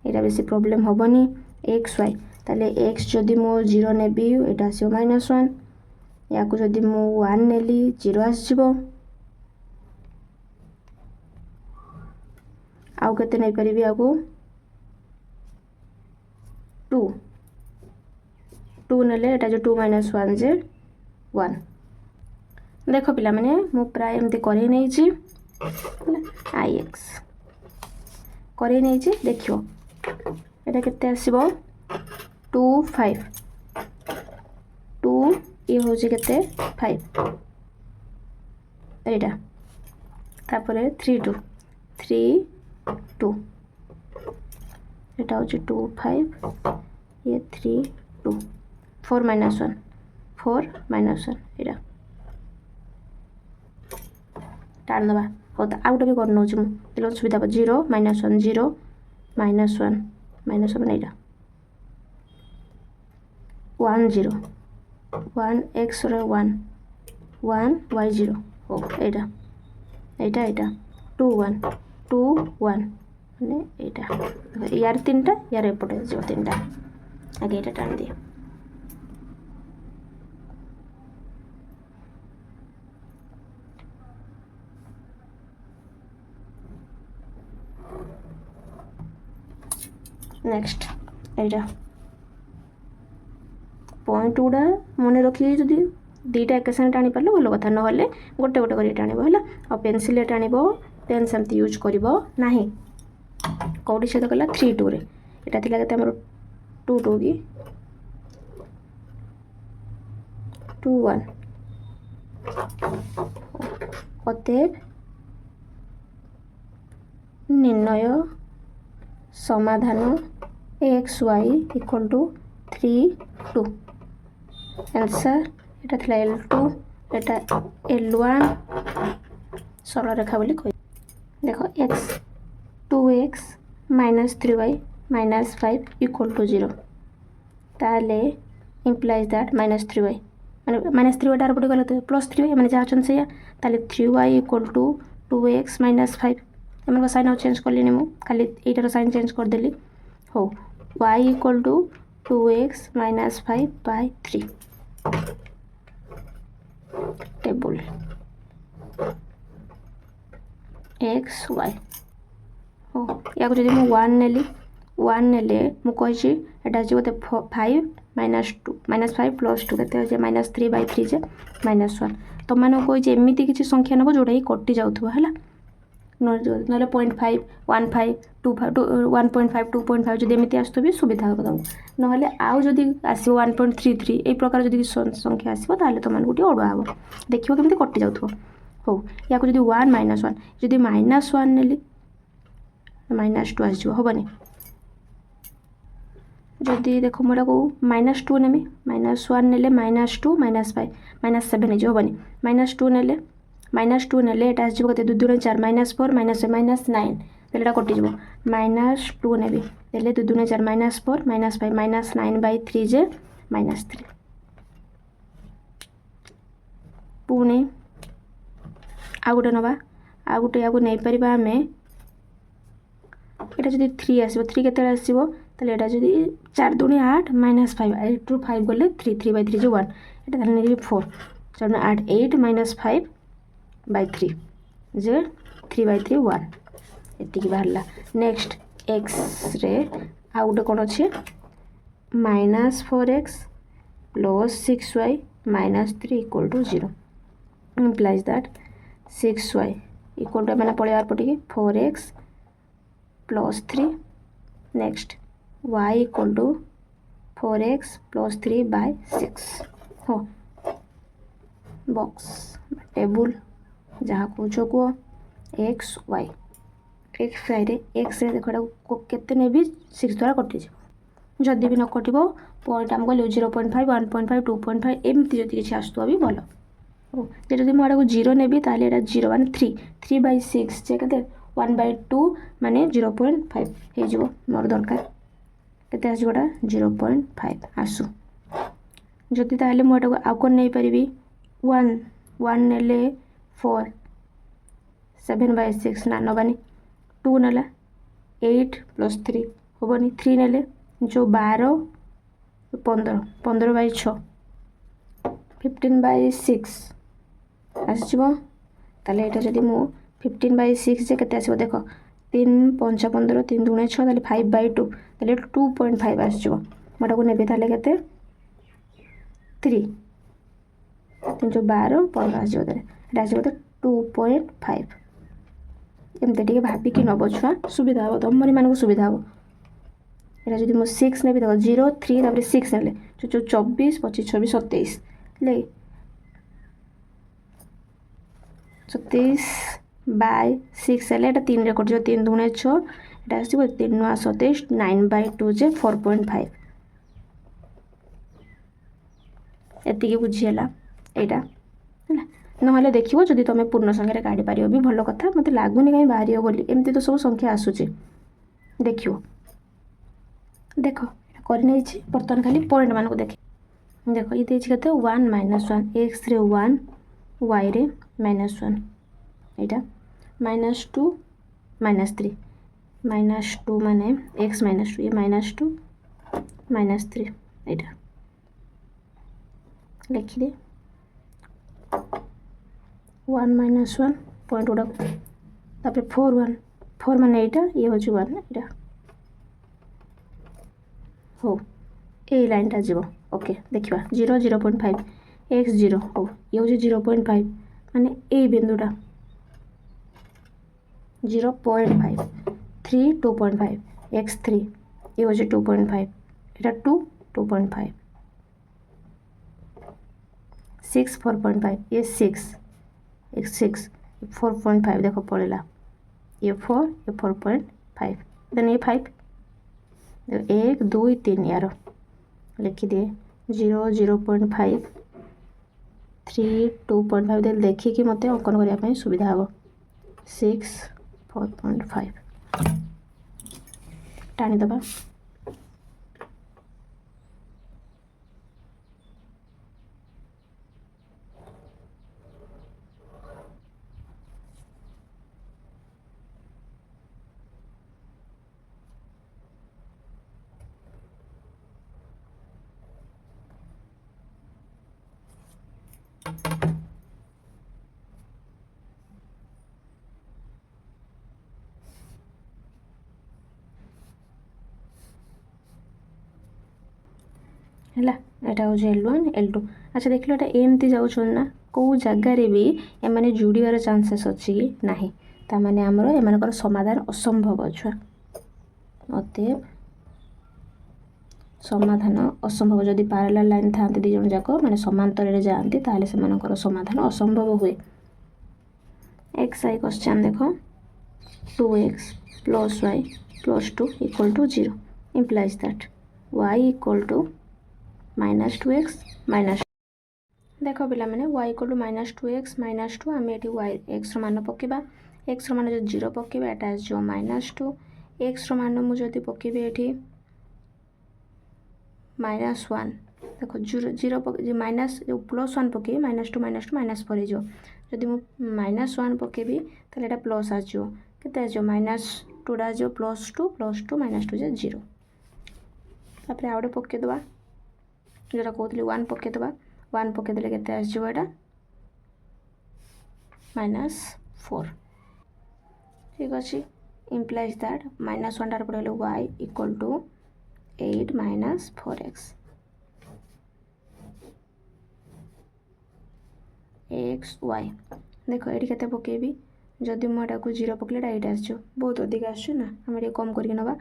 यहाँ बेसी प्रोब्लेम हेनी एक्स वाई ताले एक्स जदि मो 0 ने यहाँ आसो -1 या जदि मु 1 नेली 0 आसो आउ के नहीं पारि या 2 टू नेले एटा जो 2 - 1 जे 1 देख पिला माने मु प्राय एमती करे नै छी आई एक्स करे नै छी देखियो एटा केते आसीबो 2 5 2 ये हो जे केते 5 एटा तापरे 3 2 3 2 एटा हो जे 2 5 ये 3 2 4 - 1 4 - 1 एटा टाण दबा हो त आउट भी करनो छु तेलो सुविधा 0 - 1 0 -1 -1 एटा 1 0 1 x रे 1 1 y 0 हो एटा एटा एटा 2 1 2 1 ने एटा यार तीनटा यार एपटे जो तीनटा आगे एटा टाण दिया नेक्स्ट एटा पॉइंट गुड़ा मन रखी जदि दीटा एक संगे टाणी पारे भल कथा ना गोटे गोटे कर टाण है पेनसिल टाण पेन सेमती यूज कर कौटी सहित कला 3 2 रे एटा थिला केते हमर 2 2 की 2 1 अतएव निर्णय समाधान x y equal to 3 2 answer एटा थिला L2 एटा L1 सरल रेखा बोली कहि देखो x 2x - 3y - 5 equal to 0 ताले इम्प्लाइज दैट -3y माने -3y डार पटे गलत +3y माने जा चन से ताले 3y इक्वल टू 2x - 5 एमन को साइन चेंज कर लेनी मु खाली एटार साइन चेंज कर देली हो y equal to 2x - 5 by 3 table x y हो या को जदि मु 1 नेली 1 नेले मु कहि एटा जे होते 5 - 2 -5 + 2 केते जे -3 by 3 जे -1 तो मानो कोइ जे एमिति किछि संख्या नबो जोडा ही कटि जाउथबो हला नले 0.5 15 25 1.5 2.5 जदि एमिति आसतो भी सुविधा हो तुमको नहले आउ जदि आसीबो 1.33 ए प्रकार जदि संख्या आसीबो ताले तो मान गुटी ओडवा हबो देखियो केमिति कटि जाउथबो हो या को जदि 1 - 1 जदि -1 नेली -2 आसीबो होबनी जदि देखो मोडा को -2 नेमी -1 नेले -2 -5 -7 जे होबनी -2 नेले -2 नेले एटा आसीबो कते 2 2 4 -4 -9 तेलेटा कटि जबो -2 नेबी तेले 2 2 4 -4 -5 -9 by 3 जे -3 पुणी आ गोटे नबा आ गोटे या को नै परिबा हमें एटा जदि 3 आसीबो 3 केते आसीबो तले एटा जदि 4 2 8 -5 8 टू 5 गले 3 3 by 3 जे 1 एटा तले नै 4 4 8 8 -5 by 3 जे 3 by 3 1 एति की बाहरला नेक्स्ट x रे आ गोटे कोन अछि -4x + 6y - 3 equal to 0 implies that 6y equal to मैंने पड़े पटे 4x + 3 next y equal to 4x + 3 by 6 हो बॉक्स टेबल जहाँ कौच को एक्स वाई एक्स वाई रे एक्स रे देखो केते ने भी 6 द्वारा कटि जाबो जदि भी न कटिबो पॉइंट हम गले 0.5 1.5 2.5 एमती जदि किछि आस्तो भी भलो ओ जदि मो आडा को 0 नेबी ताले एटा 0 माने 3 by 6 जे केते 1 by 2 माने 0.5 हे जिवो मोर दरकार केते आसीबोटा 0.5 आसु जदि ताले मो आडा को आ कोन नै परिबी 1 1 नेले 4 7 by 6 ना नबानी 2 नेला 8 + 3 होबनी 3 नेले जो 12 15 15 by 6 15 by 6 आसीबो ताले एटा जदि मु 15 by 6 जे केते आसीबो देखो 3 5 15 3 2 6 ताले 5 by 2 ताले 2.5 आसीबो मोटा को नेबे ताले केते 3 3 12 15 ଆସିଯିବ ଏଇଟା ଆସିଯିବ 2.5 ଏମିତି ଟିକେ ଭାବିକି ନେବ ଛୁଆ ସୁବିଧା ହେବ ତୁମରି ମାନଙ୍କୁ ସୁବିଧା ହେବ এটা যদি ମୁଁ 6 ନେବି ଦେଖ 0 3 ତାପରେ 6 ନେଲେ 24 25 26 27 ହେଲେ 27 ବାଇ 6 ହେଲେ ଏଇଟା 3ରେ କଟିଯିବ 3 ଦୁଗୁଣେ 6 ଏଇଟା ଆସିବ 3 9 27 9/2 ଯେ 4.5 ଏତିକି ବୁଝିହେଲା ଏଇଟା ହେଲା ନହେଲେ ଦେଖିବ ଯଦି ତୁମେ ପୂର୍ଣ୍ଣ ସଂଖ୍ୟାରେ କାଢ଼ିପାରିବ ବି ଭଲ କଥା ମୋତେ ଲାଗୁନି କାହିଁ ବାହାରିବ ବୋଲି ଏମିତି ତ ସବୁ ସଂଖ୍ୟା ଆସୁଛି ଦେଖିବ देख करनी बर्तमान खाली पॉइंट मानक देख देख ये देख के 1 - 1 x रे 1 y रे -1 एटा -2 -3 -2 माने x -2 ये -2 -3 एटा लिखि दे 1 - 1 पॉइंट उड़ा तापर 4 माने एटा ये हो 1 एटा हो ए लाइनटा जीव ओके देखा 0 0.5 x 0 हो ये हूँ 0.5 माने ए बिंदुटा 0.5 3 2.5 x 3 ये हूँ 2.5 एटा 2 2.5 6 4.5 ये 6 x 6 4.5 देखो पड़ेगा ये 4 ये 4.5 देन ये 5 1 2 3 यार लिखिदे 0 0.5 3 2.5 देखिकी मत अंकन करने सुविधा हम 6 4.5 टाणीदबा है एटा हूँ L1 L2 अच्छा देख लो एमती जाऊँ ना कौ जगार भी एम जोड़ार चांसेस अच्छी कि ना ताने आमर एम समाधान असंभव छुआ अतएव समाधान असंभव जदि पैरेलल लाइन था दी जन जाक माने समांतर जाती ताले से समाधान असंभव हुए एक्स आई क्वेश्चन देख 2x + y + 2 = 0 implies that y = -2x देख पिला माने y = -2x -2 आम ये y x मान पकेबा x मान जो 0 पकेबा एटा जो -2 x मान मुझे पकेबी ये -1 देखो 0 माइनस +1 पके -2 -2 -4 जो जदि मु -1 पकेबी ताले एटा प्लस आजो केते आजो -2 जो +2 +2 -2 जे 0 तापर आउडे पके दबा जोटा कहतली 1 पके दबा 1 पके देले केते आजो एटा -4 ठीक अछि implies that -1 टार पड़े y = 8 - 4x x y देख ये के पकेबी जदि मुझे 0 पकड़े ये आसो बहुत अधिक आसो ना आम कम करके नवा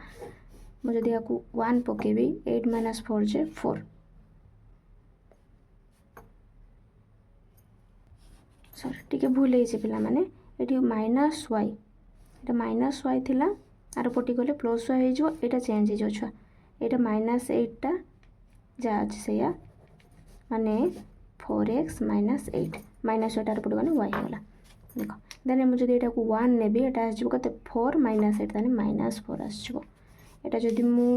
मुझे 1 पकेबी 8 - 4 जे 4 सॉरी टी भूल है पिला माने ये -y ये -y थिला आर पटी गले +y हो यहाँ चेंज हो छुआ यहाँ -8 टा जा से माने 4x - 8 -8 पट गले y होगा देख देन मुझे यहाँ 1 ने यहाँ आसो कत 4 - 8 -4 आसो यहाँ जदि मु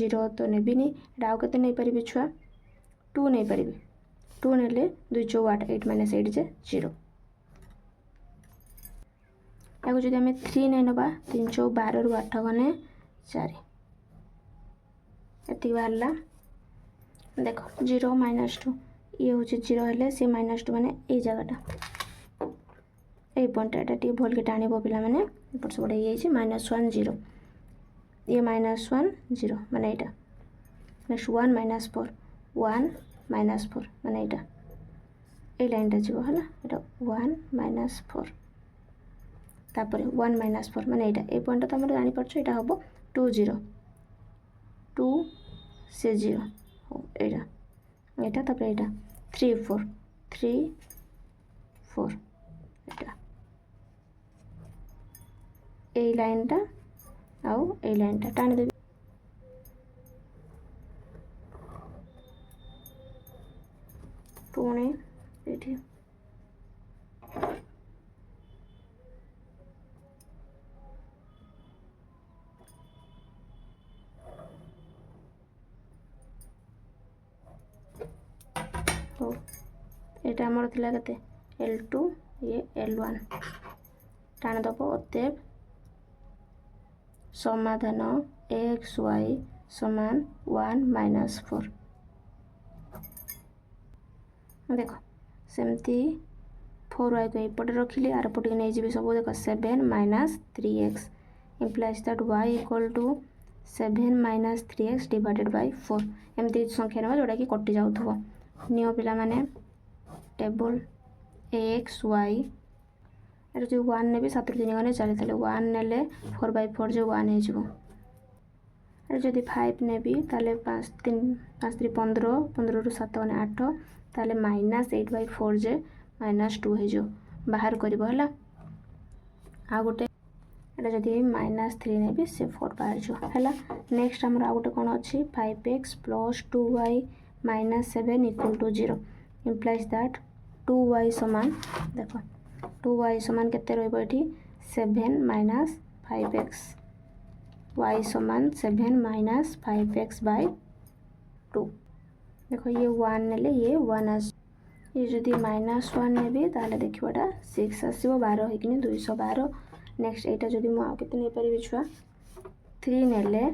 0 तो नेबिनी यहाँ आउ के नहीं पारि छुआ 2 नहीं पारि 2 ने 2 4 8 8 - 8 जे 0 या जदि आम 3 नहीं नवा 3 4 12 रु 8 गने 4 ये बाहर देख 0 -2 ये हूँ 0 हेल्ले सी -2 माने ये जगटा ये पॉइंट ये भल के टाणी पिला मैंने एपट सेपट ये -1 0 ये -1 0 माने यहाँ नेक्स्ट 1 - 4 1 -4 माने एटा ए लाइनटा जीव है एटा 1 -4 तापर 1 -4 माने एटा ए पॉइंट तो हमर जानि परछो एटा हबो 2 0 2 से 0 हो एटा एटा तापर एटा 3 4 3 4 एटा ए लाइनटा आउ ए लाइनटा टाणी देबी पुणे एठी हो एटा हमर थिला कते L2 ये L1 टाणी दबो अतएव समाधान x y समान 1 -4 देख सेमती 4y को एपटे रखिली आर पटे नहीं जी सब देख 7 -3x implies that y equal to 7 -3x divided by 4 एमती संख्या ना जोड़ा कि कटि जाउथबो नियो पिला माने टेबल x y एटा जो 1 ने भी 7 3 गने चले 1 नेले 4/4 जो 1 हे जिवो एटा जदि 5 ने भी ताले 5 3 5 3 15 15 रु 7 गने 8 ताले -8/4 जे -2 हे जो बाहर करबो हला आ गोटे एटा जदि -3 ने भी से 4 बाहर जो हला नेक्स्ट हमर आ गोटे कोन अछि 5x + 2y - 7 = 0 implies that 2y समान देखो 2y समान केते रहबो एठी 7 - 5x y समान 7 - 5x by 2 देखो ये 1 नेले ये 1 आस ये जदि -1 ने भी ताले देखिबाटा 6 आसीबो 12 हेकिनी 212 नेक्स्ट एटा जदि मु आ केते नै परिबि छुआ 3 नेले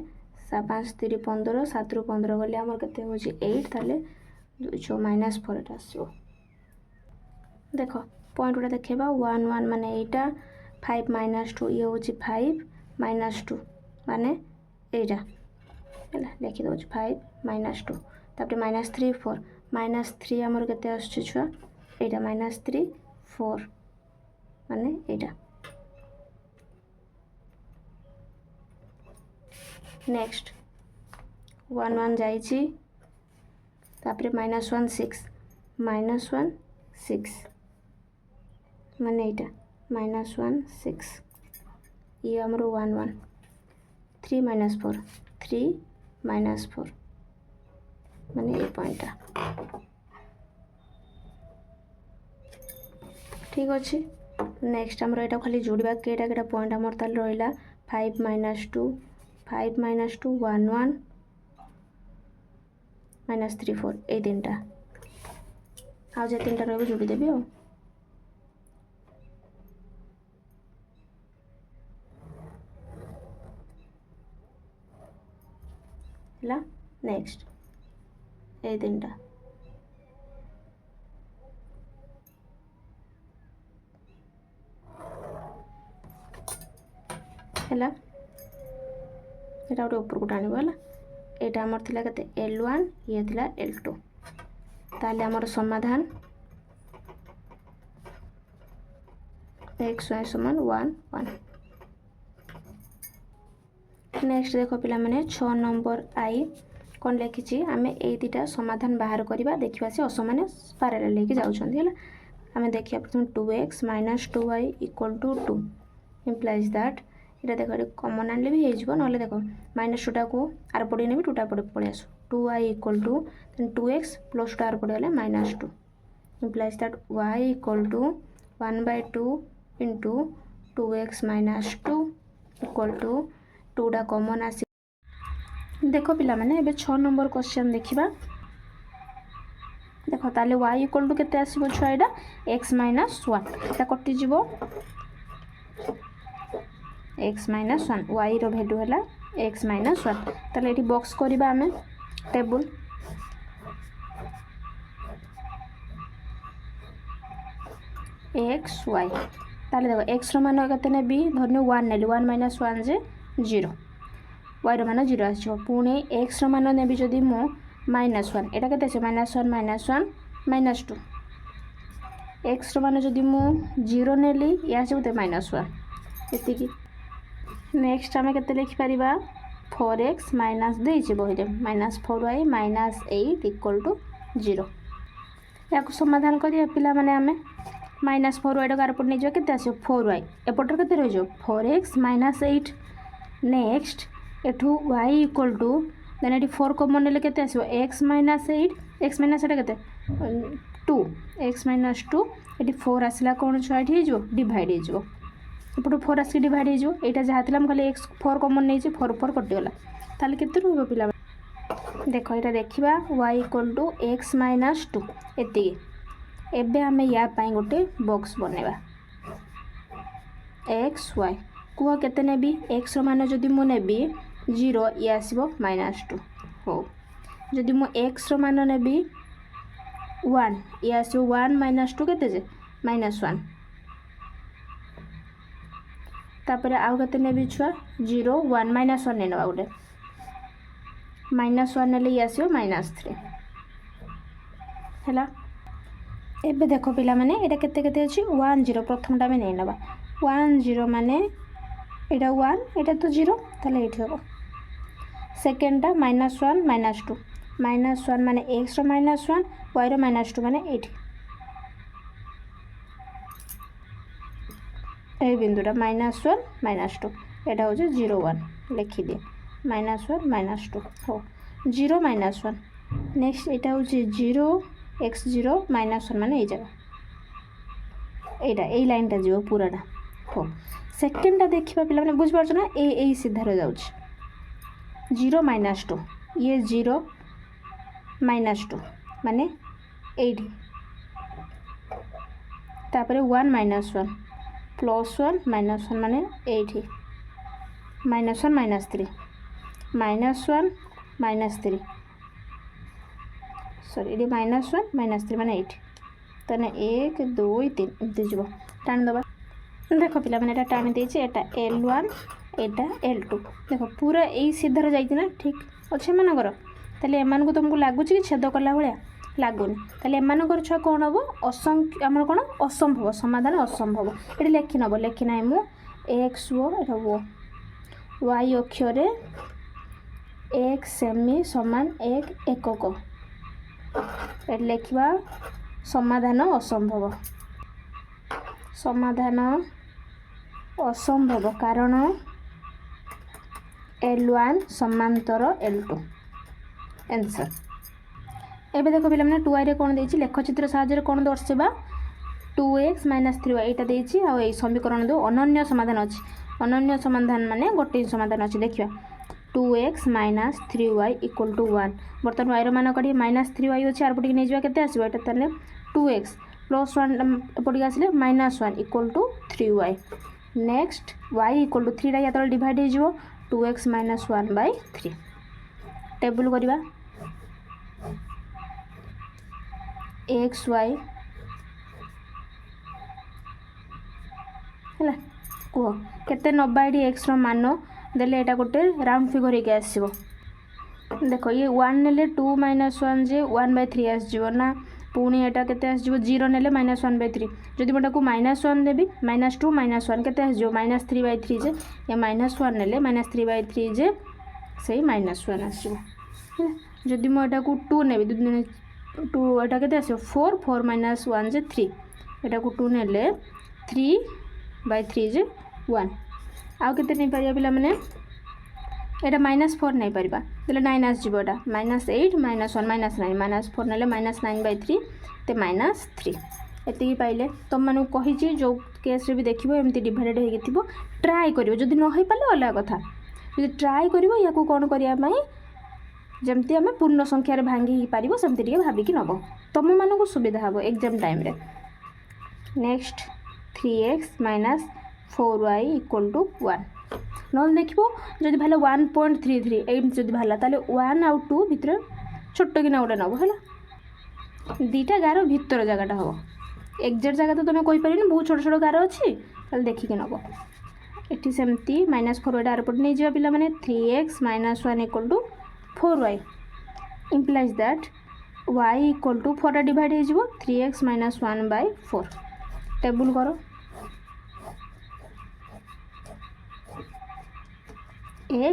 5 3 15 7 रु 15 गले हमर केते हो छी 8 ताले 2 -4 एटा आसीबो देखो पॉइंट उडा देखेबा 1 1 माने एटा 5 -2 ये हो छी 5 -2 माने एटा हला लिखि दो 5 -2 तापर -3 4 -3 हमर केते आछी छुआ एटा -3 4 माने एटा नेक्स्ट 1 1 जाई छी तापर -1 6 -1 6 माने एटा -1 6 ये हमर 1 1 3 -4 3 -4 माने ए पॉइंटा ठीक अच्छे नेक्स्ट हमर एटा खाली जोड़िबा केटा केटा पॉइंट हमर ताल रहिला 5 -2 5 -2 1 1 -3 4 ए तीनटा आ जे तीनटा रहबो जोड़ी देबी हो ला नेक्स्ट ए तीनटा हला एटा गोटे ऊपर को टाणिबो हला एटा हमर थिला कते L1 ये थिला L2 ताले हमर समाधान x y समान 1 1 नेक्स्ट देखो पिला माने 6 नंबर आई कोन लिखिची आमे ए दिटा समाधान बाहर करबा देखिबा से असमाने पैरेलल लेके जाउछंदी हला आमे देखिया प्रथम 2x - 2y = 2 implies that एटा देखो कॉमन आनले भी हे जिवो नले देखो -2 टा को आर पडी नेबी 2 टा पडी पळे आसु 2y = 2x + 2 आर पडी हले -2 implies that y = 1/2 * 2x - 2 = 2 टा कॉमन आसी देखो पिला माने एबे 6 नंबर क्वेश्चन देखिबा देखो ताले y = केते आसीबो छुआ एटा x - 1 एटा कटि जिवो x - 1 y रो वैल्यू हला x - 1 ताले एठी बॉक्स करिबा हमें टेबल x y ताले देखो x रो मान केते नेबी धरने 1 नेली 1 - 1 जे 0 y रो मान 0 आछो पुणे x रो मान नेबी जदी मो -1 এটা কেতে আছে -1 -1 -2 x मान जदि मु 0 नेली या सब -1 एतिकी नेक्स्ट आम के लिखिपर 4x माइनस देचे बही -4y -8 इक्वल टू 0 या समाधान करिया पिला माने आमे -4y टा कारपट नहीं जाए के 4y एपटर के रही 4x -8 नेक्स्ट एठू y इक्वल टू देन ये 4 कॉमन नेले के x -8 x -8 के 2 x -2 ये 4 आसला कौन छुआट हो डिवाइड हो एपटू 4 आसिक डिवाइड हो यहाँ जहाँ थी खाली x 4 कॉमन नहीं 4 4 कटिगला ताले केते रहबो पिला देख यहाँ देखा y इक्वल टू x -2 एति एबे आमे या पाई गोटे बॉक्स बनेबा x y कुह केते नेबी x रो मान जदि मु नेबी 0 ये आसीबो -2 हो जदि मु x रो मान नेबी 1 ये आसीबो 1 -2 केते जे -1 तापर आउ केते नेबी छुआ 0 1 -1 ने नबा गोटे -1 नेले ये आसीबो -3 हैला एबे देखो पिला माने एटा केते केते अछि 1 0 प्रथम टा में नै नबा 1 0 माने एटा 1 एटा तो 0 ताले एठी होबो सेकंड टा -1 -2 -1 माने x रो -1 y रो -2 माने एठी ए बिंदुटा -1 -2 एटा हो 0 1 लिखि दे -1 -2 हो 0 -1 नेक्स्ट एटा हो 0 x 0 -1 माने ए जगह एटा ए लाइन टा जीव पूराटा हो सेकंड टा देखिबा पिला माने बुझ पारछ ना ए सीधा रे जाउछ 0 -2 ये 0 -2 माने 8 तापर 1 -1 +1 -1 माने 8 -1 -3 -1 -3 सॉरी ये -1 -3 माने 8 तने 1 2 3 एमती जीव टाणी दबा देख पिला मैंने टाणी देछि एटा L1 एटा L2 देख पूरा यही सीधार जाइना ठीक अच्छे एमनकर ताले एमान को तुमको लगुच कि छेद कला भाया लगुनि ताले एमनकर छुआ कौन हम असंख्य आमर कौन असंभव समाधान असंभव ये लिखि नब लिखिना मु x वो y अक्षर एक सेमी समान एक एकक ये लिखा समाधान असंभव समाधान असंभव कारण L1 समांतर L2 आंसर एबे देखो पिला माने 2y रे कोन देछि लेखचित्र साहाय्य कोन दर्शेबा 2x - 3y एटा देछि आ ए समीकरण दो अनन्य समाधान अछि अनन्य समाधान माने गोटे समाधान अछि देखिबा 2x - 3y = 1 बर्तन y रो मान कडी -3y अछि आर पटी नै जिवा केते आसीबो एटा तने 2x + 1 पटी आसीले -1 = 3y नेक्स्ट y = 3 रा या तले डिवाइड हे जिवो 2x - 1/3 टेबल करिबा x y हैला को केते 90 x रो मान देले एटा गोटे राउंड फिगर हे के आसीबो देखो ये 1 नेले 2 - 1 जे 1/3 आस जिवो ना पुणी एटा केते आस जिवो 0 नेले -1/3 जदि मोटा को -1 देबी -2 -1 केते आस जिवो -3/3 जे या -1 नेले -3/3 जे सही -1 आस जिवो जदि मो एटा को 2 नेबी 2 एटा केते आस 4 4 - 1 जे 3 एटा को 2 नेले 3/3 जे 1 आउ केते नै परिया पिला माने एटा -4 नै परिबा देले 9 आस जिवो एटा -8 - 1 -9 -4 नेले -9/3 ते -3 एति पाइले तुम मानु कहिची जो केस रे भी देखिबो एमती डिवाइडेड हे गेथिबो ट्राई करिवो जदि न होई पाले अलग कथा जदि ट्राई करिवो याकू कोन करिया पई जेमती हमें पूर्ण संख्या रे भांगी पारिबो सेमती टिके भाबी कि नबो तुम मानु को सुविधा हबो एग्जाम टाइम रे नेक्स्ट 3x - 4y = 1 नल देखिबो जदि भाले 1.33 एम जदि भाला ताले 1 आउ 2 भितर छोटो कि ना गोटे नबो हैला दीटा गार भितर जगहटा हो एग्जैक्ट जगह तो तुम कहि परिनी बहुत छोट छोट गार अछि ताले देखि कि नबो एठी सेमती -4 एटा आरपट नै जिवा पिला माने 3x - 1 = 4y implies that y equal to 4 divide हो 3x minus 1 by 4 टेबुल करो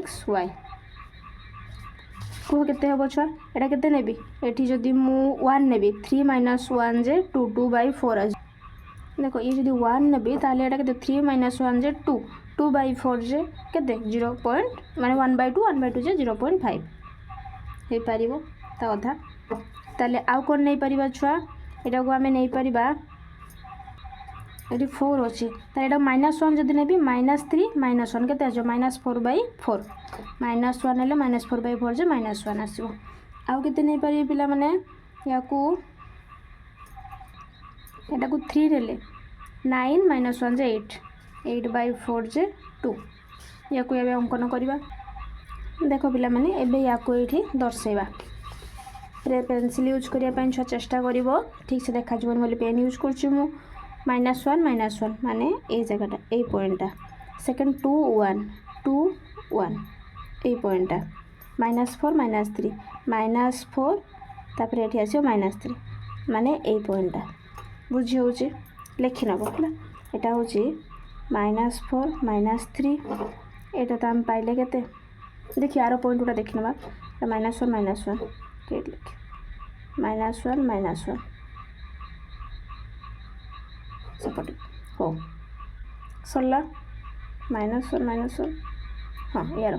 x y कह केते हम छुआ एटा केते नेबी एठी जदि मु 1 नेबी 3 minus 1 जे 2 2 by 4 आज देखो ये जदि 1 नेबी ताले एटा केते 3 minus 1 जे 2 2 by 4 जे केते 0 पॉइंट माने 1 by 2 जे 0.5 हे पारिबो ता अधा ताले आउ कोन नै परिबा छुआ एटा को हमें नै परिबा एटी 4 अच्छे ताले एटा -1 जदि नेबी -3 -1 केते आजो -4 by 4 -1 हेले -4 by 4 जे -1 आसीबो आउ केते नै पारि पिला माने याकू एटा को 3 रेले 9 -1 जे 8 by 4 जे 2 याकू एबे अंकन करबा देखो पिला माने एबे याकू एठी दर्शेबा रे पेंसिल यूज करिया पय चेष्टा करिवो ठीक से देखा जबन बोले पेन यूज करछु मु -1 माने ए जगहटा ए पॉइंटटा सेकंड 2 1 2 1 ए पॉइंटटा -4 -3 -4 तापर एठी आसियो -3 माने ए पॉइंटटा बुझी होची लेखि नबो हला एटा होची -4 -3 एटा त हम पाइले केते देखि आरो पॉइंट उटा देखि नबा -1 केट लिख -1 सपोर्ट हो सरला -1 हाँ यार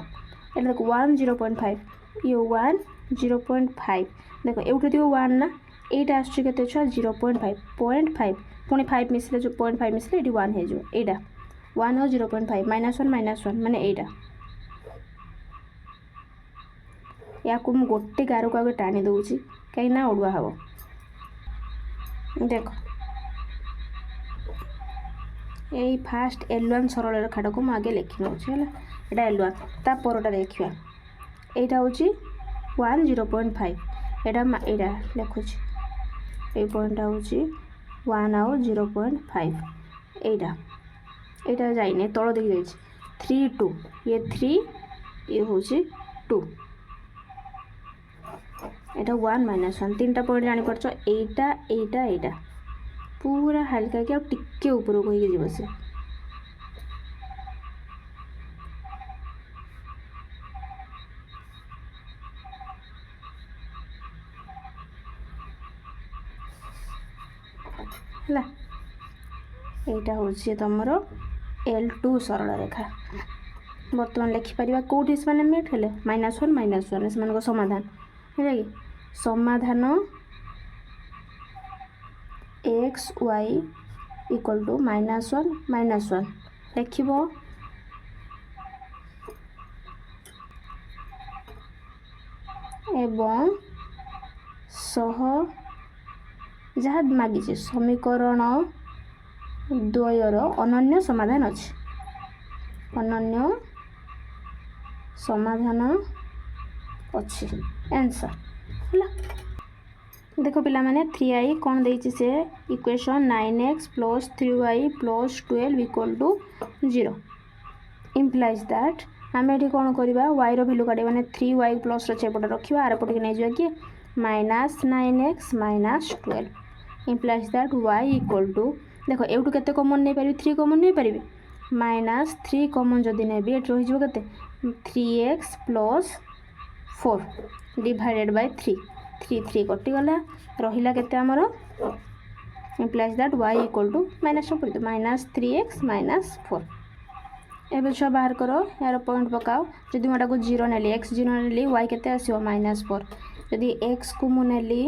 ये देखो 1 0.5 ये 1 0.5 देखो एउठे दियो 1 ना एटा आछी केते छ 0.5 0.5 पुनी 5 मिसले जो 0.5 मिसले एटी 1 हे जो एटा 1 और 0.5 -1 माने एटा या को मु गोटे गारो को आगे टाणी दउची कहीं ना ओडुआ हबो देखो यही फास्ट L1 सरल रेखाटा को आगे लिखि नउछि हला एटा L1 ता परटा देखिया एटा होछि 1 0.5 एटा लिखुछि ए पॉइंट होछि 1 और 0.5 एटा जाइने तळ देखि जाइछि 3 2 ये 3 ये होछि 2 एटा 1 -1 तीनटा पॉइंट जानि परछो एटा पूरा हल्का के टिके ऊपर को ही जीव से हला एटा होछि तमरो L2 सरल रेखा वर्तमान लिखि परिबा कोठी माने मेट हेले -1 से मानको समाधान हेले समाधान x y इक्वल टू -1 लिखिबो एवं सह जहाँ मागिचे समीकरण द्वयर अनन्य समाधान अछि अनन्य समाधान अछि आंसर हला देखो पिला माने 3i कौन देछि से equation 9x + 3y + 12 equal to 0 implies that आम ये कौन करवा y रो वैल्यू काटे माने 3y प्लस रपटे रखा आर पटे नहीं जावा कि -9x - 12 implies that y equal to देखो एवटू केते कॉमन नहीं पारि 3 कॉमन नहीं पारि -3 कॉमन जदि नेबी एट रही जो केते 3x + 4 डिवाइडेड बाय 3 कटि गला रहिला केते हमरो implies that y equal to -3x - 4 एबे छ बाहर करो यार पॉइंट पकाओ जदि मोटा को 0 नेली x 0 नेली y केते आसीओ -4 जदि x को मु नेली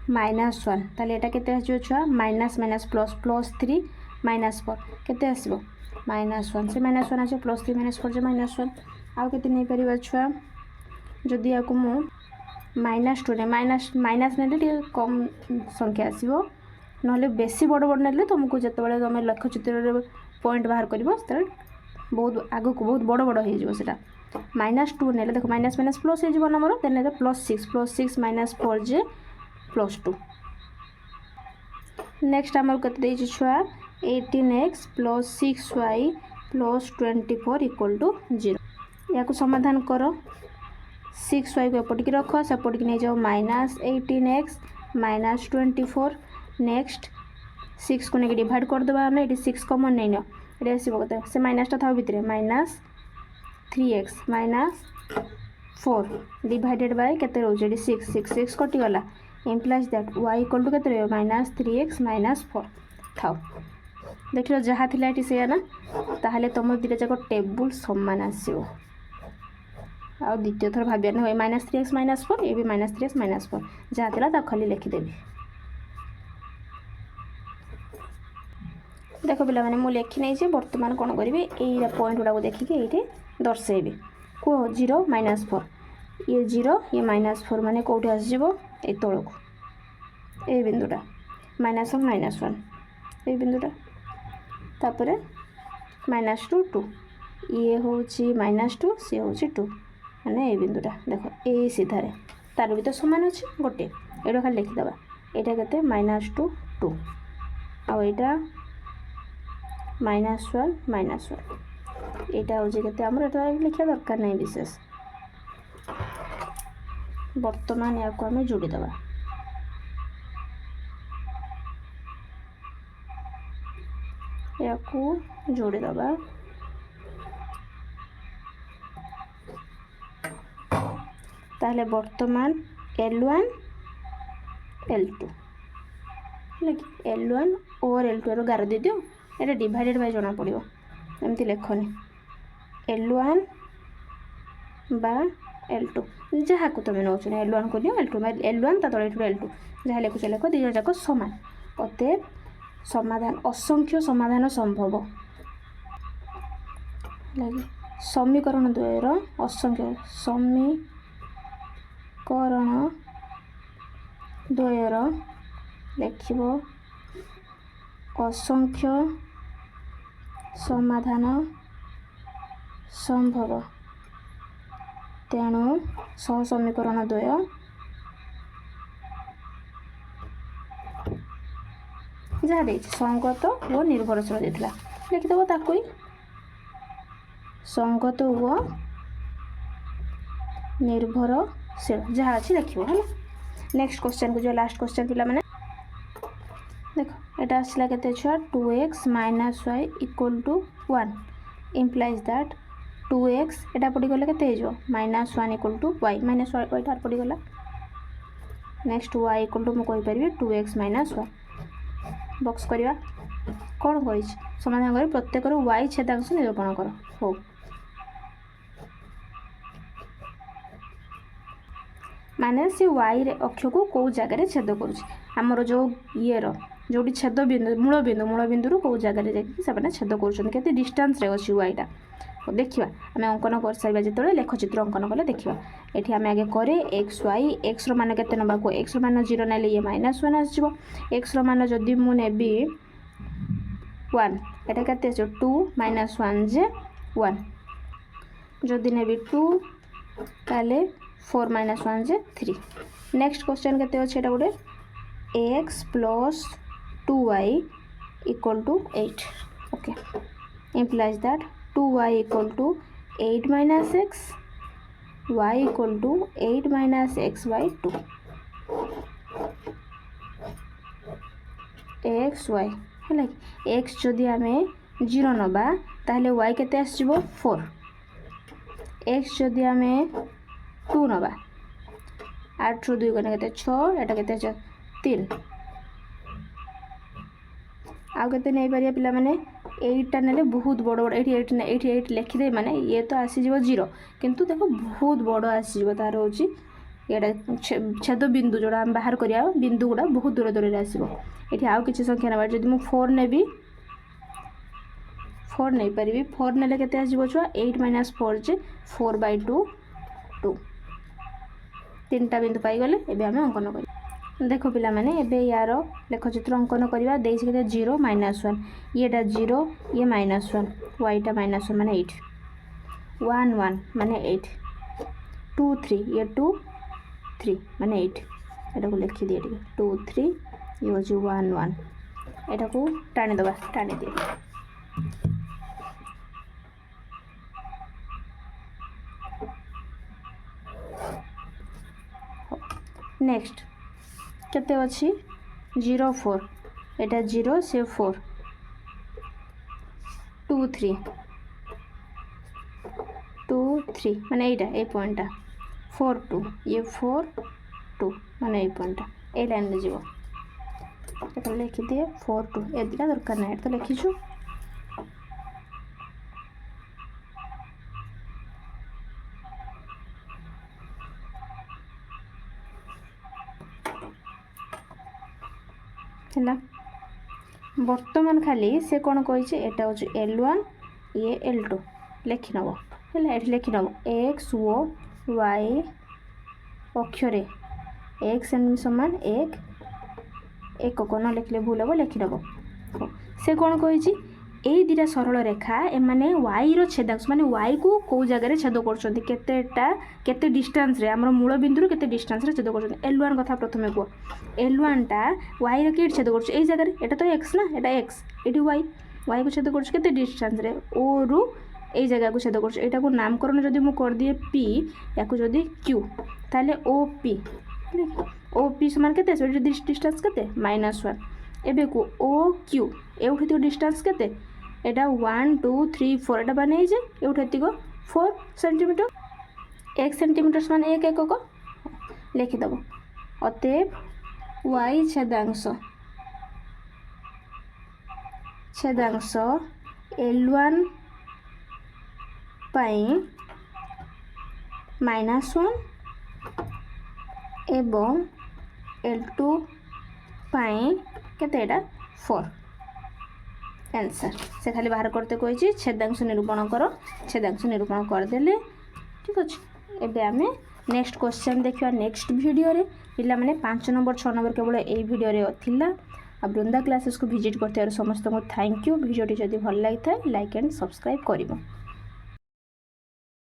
-1 ताले एटा केते आसीओ छ -++3 -4 केते आसीबो -1 से -1 आसीओ +3 -4 जे -1 आ केते नै परिबा छ जदि याको मु -2 ने माइनस नेले कम संख्या आसीबो नहले बेसी बड़ बड़ नेले तुमको जते बेले तुम लक्ष्य चित्र रे पॉइंट बाहर करबो त बहुत आगो को बहुत बड़ बड़ हो जिवो सेटा -2 नेले देखो माइनस माइनस प्लस हो जिवो नंबर देन ने +6 -4 जे +2 नेक्स्ट हमर कते देछि छुआ 18x + 6y + 24 इक्वल टू 0 या को समाधान करो 6y को एपटिकी रख सेपटिकी नहीं जाओ -18x -24 नेक्स्ट 6 को लेकिन डिवाइड करदे आम ये 6 कमन नहीं ना ये आसो कत से माइनसटा था भितर -3x -4 डिवाइडेड बाय केते रोचे 6 6 6 कटिगला implies that y equal to केते -3x -4 थाओ देख जहाँ थिला ये से ना ताहले तुम दुटा जाक टेबुल समान आसो आ द्वितीय थर भाविया ना -3x -4 ये भी -3x -4 जहाँ थिला खाली लिखिदेवी देख पिला माने मु लिखी नहीं बर्तमान कौन करी यही पॉइंट गुड़ा देखिए ये दर्शेबी कह 0 -4 ये 0 ये -4 माने कौटी आसो ये तौक ये बिंदुटा -1 -1 ये बिंदुटा तापर -2 2 ये हूँ -2 सी हूँ 2 माने ये बिंदुटा देख ये सीधार तार भी तो सामान अच्छे गोटे ये खाली लिखिदे यहाँ के -2 2 आईटा -1 -1 यहाँ हूँ के आमर लिखा दरकार नहीं विशेष बर्तमान या आम जोड़ीदे या जोड़ीदे ताहले बर्तमान L1 L2 L1 और L2 गार दे दियो ये डिवाइडेड बाय जना पड़ो एमती लेखनी L1 बा L2 जहाँ को तुम नौ L1 को दियो L2 L1 तले L2 जहाँ लिखुच लेख दुई जाक सामान अतएव समाधान असंख्य समाधान संभव लगे समीकरण द्वयर असंख्य समीकरण द्वयर लिखिब असंख्य समाधान संभव तेणु सह समीकरण द्वय जहाँ दे संगत व निर्भरशील देता लिखिदेव ताकू संगत व निर्भरशील जहाँ अच्छी लिखो है नेक्स्ट क्वेश्चन को जो लास्ट क्वेश्चन पिला माने देख यहाँ आसला के छुआ 2x -y equal to 1 implies that 2x यहाँ पड़गला के -1 इक्वल टू y -y पड़गला नेक्स्ट y इक्वल टू मुझे 2x -1 बॉक्स करवा कौन कर समाधान कर प्रत्येक y छेदांश निरूपण कर हो माने से y अक्ष को कौ जगार छेद करमर जो ये जो छेद बिंदु मूल बिंदु कौ जगार जाने छेद कर डिस्टेंस अच्छी yटा देखा आम अंकन कर सारा जो लेखचित्र अंकन कले देखा ये आम आगे करे एक्स वाई एक्स मान के नवा एक्स मान 0 ना ये -1 आसो एक्स मान जदि मुझे 1 एटा के 2 -1 जे 1 जदि नेबी 2 ताले 4 -1 जे 3 नेक्स्ट क्वेश्चन के अच्छे गोटे x plus 2y equal to 8 okay implies that 2y equal to 8 - x y equal to 8 - x by 2 x y है x जदि आम 0 नवा ताहले y केते आसजिवो 4 x जदि आम 2 नवा 8 रू 2 गने केते 6 एटा केते 3 आउ केते नै परिया पिला माने 8टा ने बहुत बड़ बड़ 88 लिखिदे माने ये तो आसीज 0 किंतु देखो बहुत बड़ आसीज तार हूँ ये छेद बिंदु जोड़ा आम बाहर करिया बिंदु गुड़ा बहुत दूर दूर आसो ये आउ कि संख्या ना जब मुझे 4 नेबी 4 नहीं पारि 4 ने केते आसो छुआ 8 - 4 जे 4/2 2 3टा बिंदु पाईगले एबे आम अंकन कर देख पिला माने एबे यार लेखचित्र अंकन करवा 0 -1 येटा 0 ये -1 yटा -1 माने 8 1 1 माने 8 2 3 ये 2 3 माने 8 एटा को लिखि दिए 2 3 ये हो 1 1 एटा को टाणी दबा टाणी दिए नेक्स्ट केते अछि 0 4 एटा 0 से 4 2 3 2 3 माने एटा ए पॉइंटटा 4 2 ये 4 2 माने ए पॉइंटटा ए लाइन रे जीवो एटा लिखि दिए 4 2 ए दिला दरकार नै एटा लिखिछु है बर्तमान खाली से कौन कही एटा हूँ L1 ये L2 लिखि नब है लिखि नब एक्स ओ वाई अक्षरे एक समान एक एक न लिखले भूल हम लिखि नब से कौन कही यही दुटा सरल रेखा एमाने वाई रो छेदांश माने वाई को कौ जगह छेद करते डिस्टेंस रे हमर मूल बिंदु केते डिस्टेंस रे छेद करछन L1 कथा प्रथमे को L1 टा वाई रे के छेद करछ एई जगह रे एटा तो x ना एटा x एटी वाई को छेद करछ केते डिस्टेंस रे o रु एई जगह को छेद करछ एटा को नामकरण जदी मु कर दिए p या को जदी q ताले OP समान केते से डिस्टेंस केते -1 एबे को OQ एउठी तो डिस्टेंस केते एटा 1 2 3 4 एटा बने जे एउठी को 4 सेंटीमीटर 1 सेंटीमीटर समान 1 एकक लिखि दबो अतएव y छेदांश L1 पाई -1 एवं L2 पाई केते एटा 4 आंसर से खाली बाहर करते कही छेदांश निरूपण कर छेदांश निरूपण करदेले ठीक अच्छे एबे आमे नेक्स्ट क्वेश्चन देखिया नेक्स्ट वीडियो रे पिला माने 5 नंबर 6 नंबर केवल एई वीडियो रे थिला आ बृंदा क्लासेस को विजिट करते समस्त को थैंक यू वीडियो जदि भल लगी था लाइक एंड सब्सक्राइब करिवो।